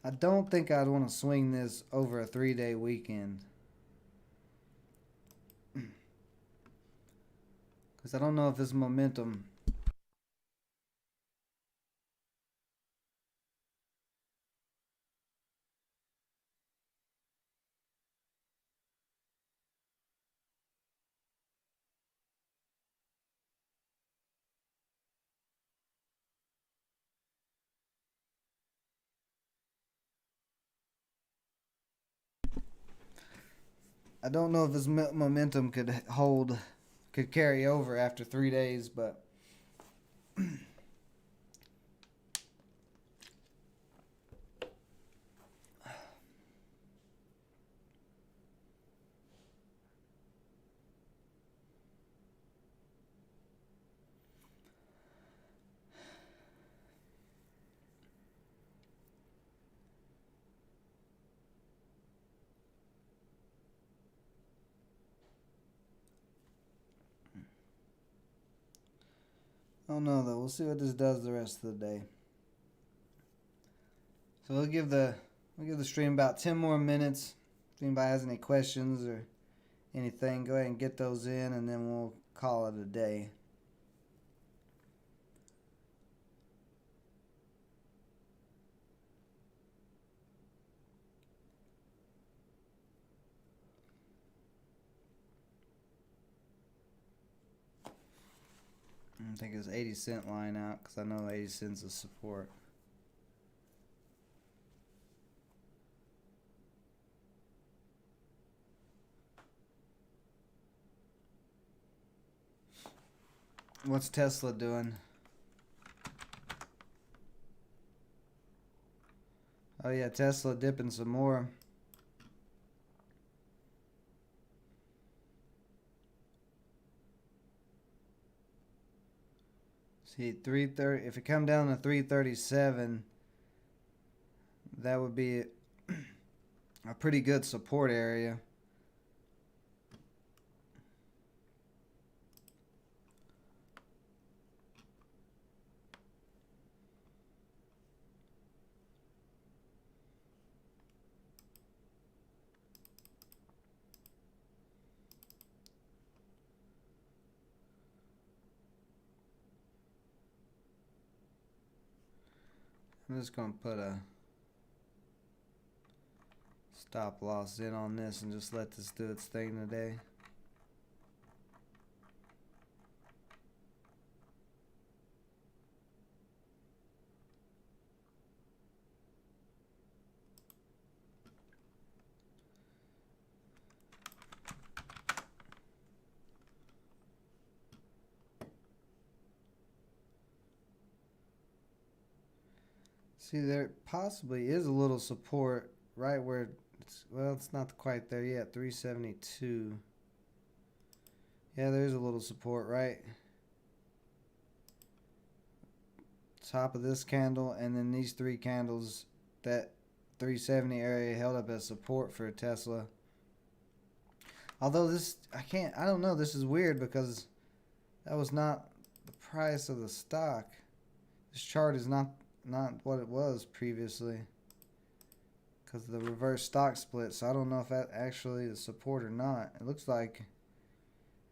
I don't think I'd want to swing this over a 3-day weekend, because I don't know if this momentum. I don't know if this momentum could carry over after 3 days, but I don't know though. We'll see what this does the rest of the day. So we'll give the stream about 10 more minutes. If anybody has any questions or anything, go ahead and get those in, and then we'll call it a day. I think it's 80 cent line out because I know 80 cents is support. What's Tesla doing? Oh yeah, Tesla dipping some more. See, 330. If it come down to 337, that would be a pretty good support area. I'm just going to put a stop loss in on this and just let this do its thing today. See, there possibly is a little support right where it's, well, it's not quite there yet. 372. Yeah, there's a little support right top of this candle, and then these three candles, that 370 area held up as support for Tesla. Although this, I don't know, this is weird because that was not the price of the stock. This chart is not what it was previously because of the reverse stock split, so I don't know if that actually is support or not. It looks like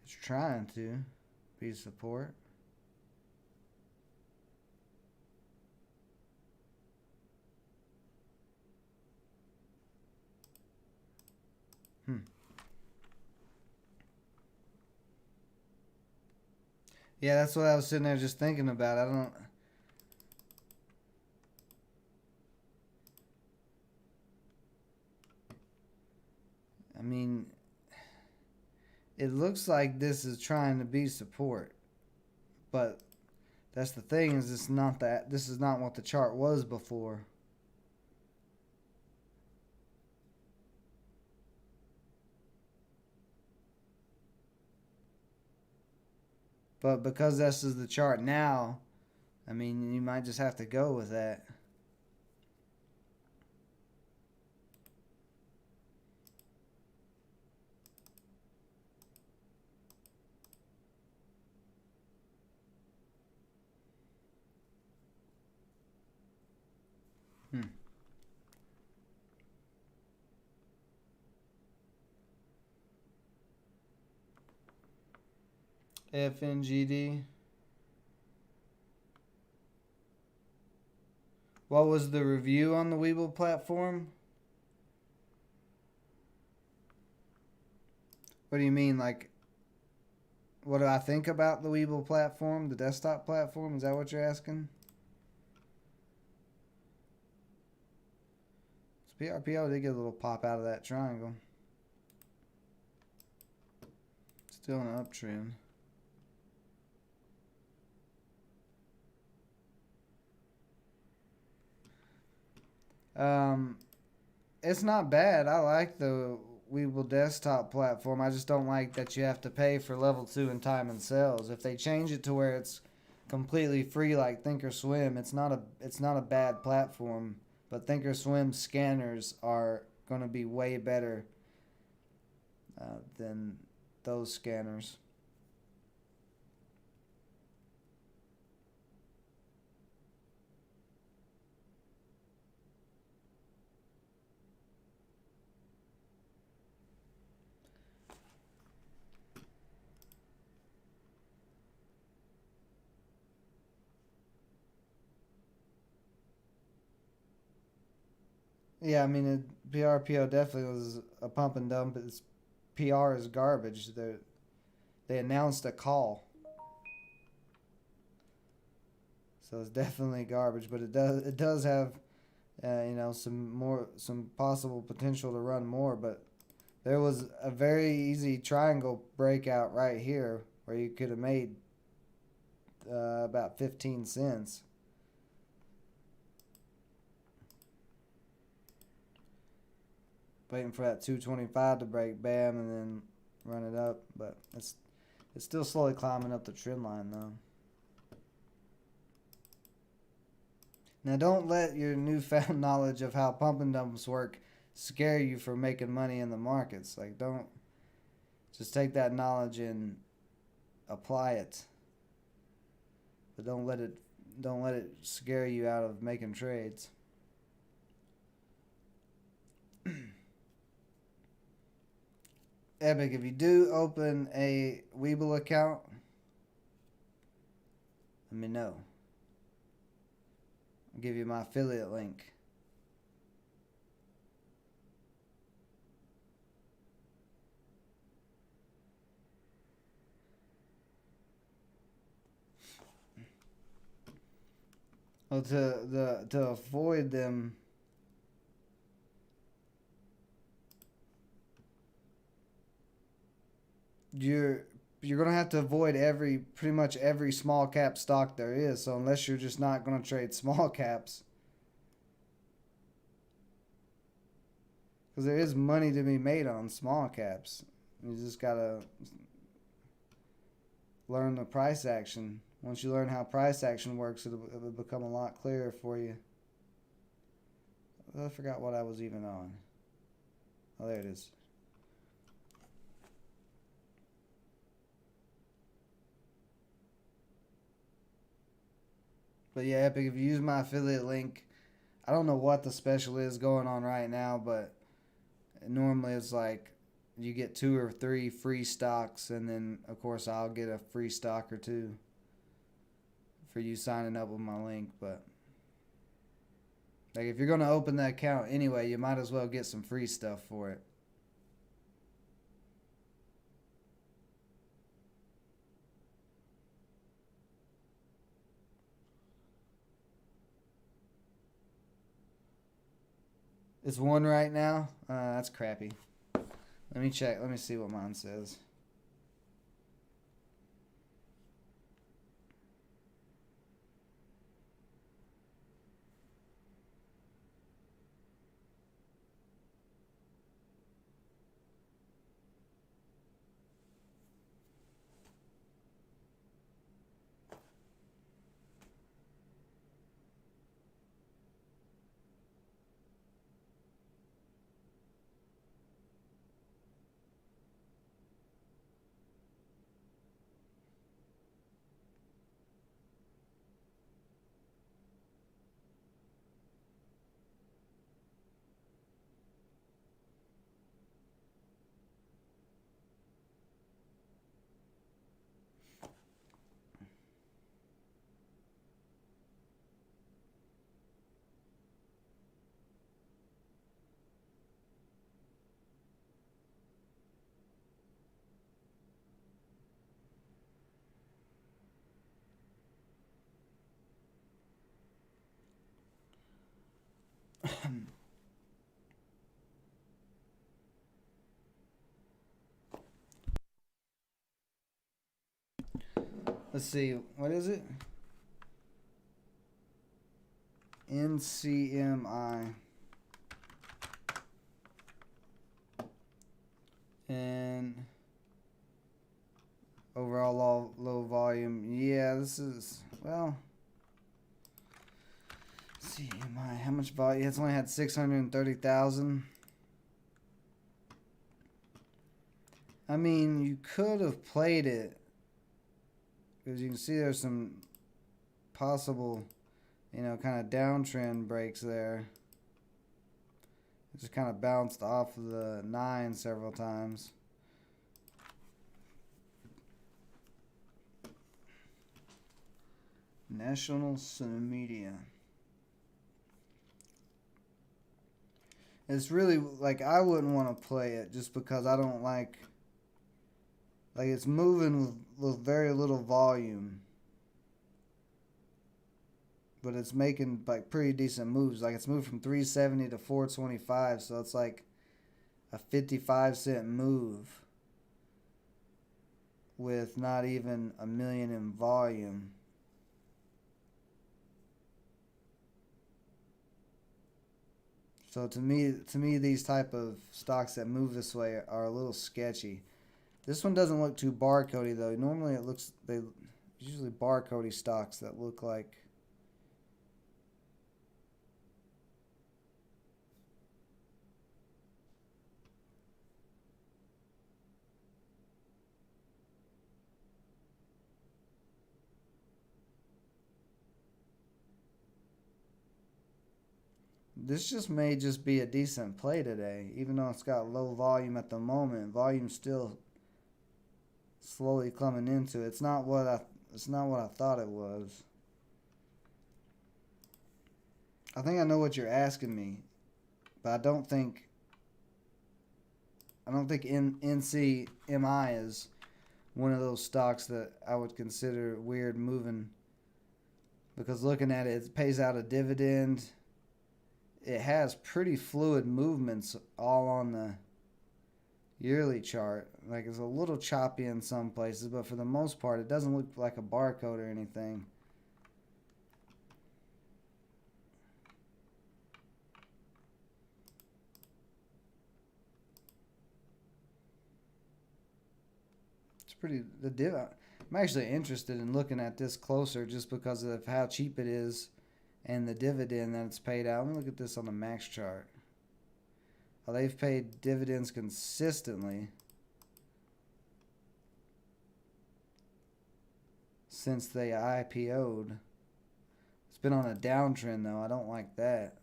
it's trying to be support. Yeah, that's what I was sitting there just thinking about. I mean, it looks like this is trying to be support, but that's the thing, is it's not that. This is not what the chart was before. But because this is the chart now, I mean, you might just have to go with that. FNGD. What was the review on the Webull platform? What do you mean, like, what do I think about the Webull platform, the desktop platform? Is that what you're asking? So PRPO did get a little pop out of that triangle. Still in an uptrend. It's not bad. I like the Webull desktop platform. I just don't like that you have to pay for level 2 and time and sales. If they change it to where it's completely free like Thinkorswim, it's not a bad platform. But Thinkorswim scanners are going to be way better than those scanners. Yeah, I mean, PRPO definitely was a pump and dump. It's PR is garbage. They announced a call, so it's definitely garbage. But it does have some possible potential to run more. But there was a very easy triangle breakout right here where you could have made about 15 cents. Waiting for that 225 to break, bam, and then run it up. But it's still slowly climbing up the trend line though. Now don't let your newfound knowledge of how pump and dumps work scare you from making money in the markets. Like don't just take that knowledge and apply it. But don't let it scare you out of making trades. Epic, if you do open a Webull account, let me know. I'll give you my affiliate link. Well, to avoid them, you're you're gonna have to avoid pretty much every small cap stock there is. So unless you're just not gonna trade small caps, because there is money to be made on small caps, you just gotta learn the price action. Once you learn how price action works, it'll become a lot clearer for you. I forgot what I was even on. Oh, there it is. But yeah, Epic, if you use my affiliate link, I don't know what the special is going on right now, but normally it's like you get 2 or 3 free stocks, and then of course I'll get a free stock or two for you signing up with my link. But like if you're gonna open that account anyway, you might as well get some free stuff for it. It's one right now. That's crappy. Let me check. Let me see what mine says. Let's see. What is it? NCMI. And overall low volume. Yeah, this is, well, let's see, how much volume? It's only had 630,000. I mean, you could have played it because you can see there's some possible, kind of downtrend breaks there. It just kind of bounced off of the 9 several times. National Cinemedia. It's really like I wouldn't want to play it just because I don't like it's moving with very little volume, but it's making like pretty decent moves. Like it's moved from 370 to 425, so it's like a 55-cent move with not even a million in volume. So to me, these type of stocks that move this way are a little sketchy. This one doesn't look too barcodey though. Normally it looks they usually barcodey stocks that look like. This just may just be a decent play today, even though it's got low volume at the moment. Volume's still slowly coming into it. It's not what I thought it was. I think I know what you're asking me, but I don't think NCMI is one of those stocks that I would consider weird moving, because looking at it, it pays out a dividend. It has pretty fluid movements all on the yearly chart. Like it's a little choppy in some places, but for the most part, it doesn't look like a barcode or anything. It's pretty the div. I'm actually interested in looking at this closer just because of how cheap it is and the dividend that it's paid out. Let me look at this on the max chart. Well, they've paid dividends consistently since they IPO'd. It's been on a downtrend though. I don't like that.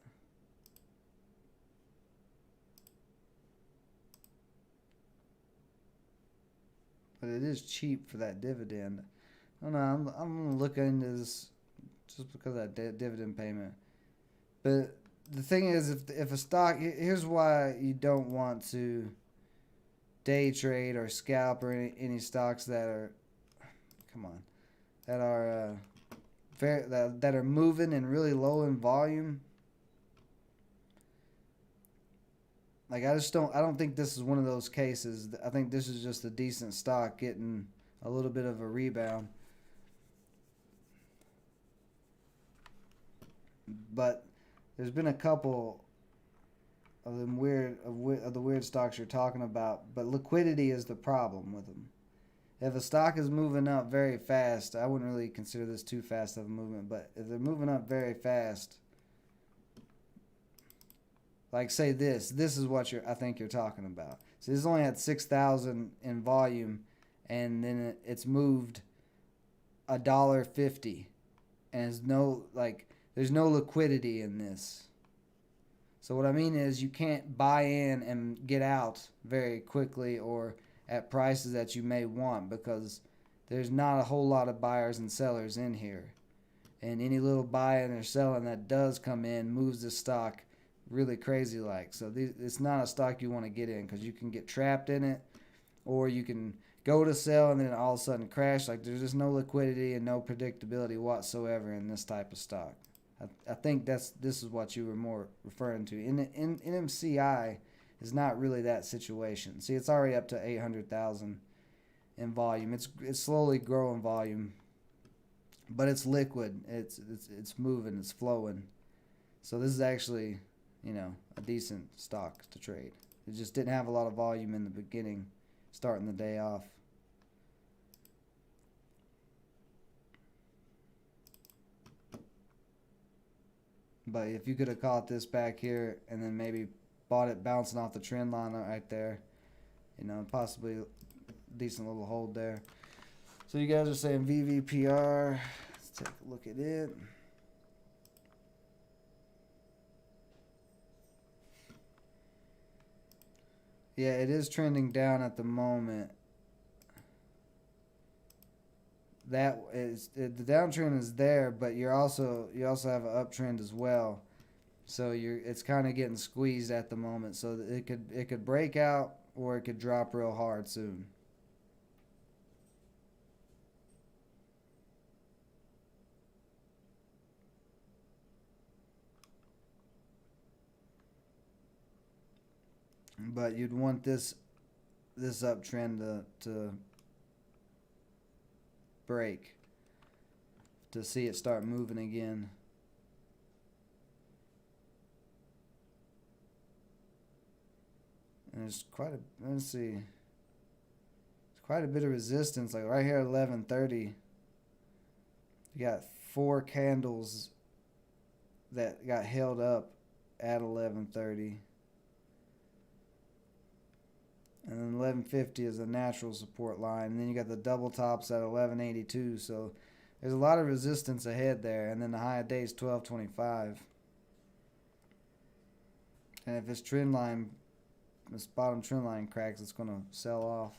But it is cheap for that dividend. I don't know. I'm gonna look into this just because of that dividend payment. But the thing is, if a stock, here's why you don't want to day trade or scalp or any stocks that are, come on, that are that are moving and really low in volume. Like I don't think this is one of those cases. I think this is just a decent stock getting a little bit of a rebound. But there's been a couple of them of the weird stocks you're talking about, but liquidity is the problem with them. If a stock is moving up very fast, I wouldn't really consider this too fast of a movement, but if they're moving up very fast, like say this is what I think you're talking about. So this only had 6,000 in volume, and then it's moved $1.50, and there's no liquidity in this. So what I mean is you can't buy in and get out very quickly or at prices that you may want, because there's not a whole lot of buyers and sellers in here. And any little buying or selling that does come in moves the stock really crazy like. So it's not a stock you want to get in, because you can get trapped in it, or you can go to sell and then all of a sudden crash. Like there's just no liquidity and no predictability whatsoever in this type of stock. I think this is what you were more referring to. In NMCI is not really that situation. See, it's already up to 800,000 in volume. It's slowly growing volume, but it's liquid. It's moving. It's flowing. So this is actually, a decent stock to trade. It just didn't have a lot of volume in the beginning, starting the day off. But if you could have caught this back here and then maybe bought it bouncing off the trend line right there, possibly a decent little hold there. So you guys are saying VVPR. Let's take a look at it. Yeah, it is trending down at the moment. The downtrend is there, but you also have an uptrend as well. So it's kind of getting squeezed at the moment. So that it could break out or it could drop real hard soon. But you'd want this uptrend to break to see it start moving again. And there's let's see. There's quite a bit of resistance. Like right here at 11:30, you got 4 candles that got held up at 11:30. And then 1150 is a natural support line. And then you got the double tops at 1182. So there's a lot of resistance ahead there. And then the high of day is 1225. And if this bottom trend line cracks, it's going to sell off.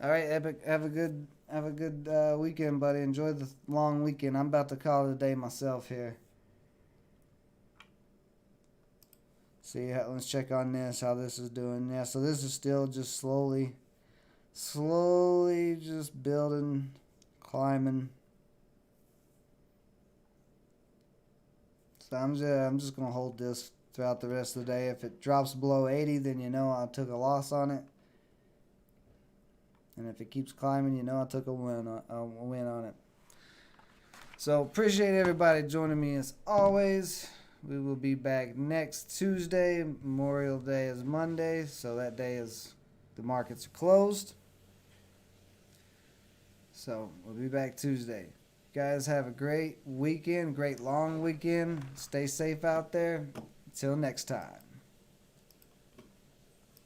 All right, Epic. Have a good weekend, buddy. Enjoy the long weekend. I'm about to call it a day myself here. See, let's check on this. How this is doing? Yeah, so this is still just slowly just building, climbing. So I'm just gonna hold this throughout the rest of the day. If it drops below 80, then you know I took a loss on it. And if it keeps climbing, you know I took a win on it. So appreciate everybody joining me as always. We will be back next Tuesday. Memorial Day is Monday, so that day is the markets are closed. So we'll be back Tuesday. Guys, have a great weekend, great long weekend. Stay safe out there. Until next time.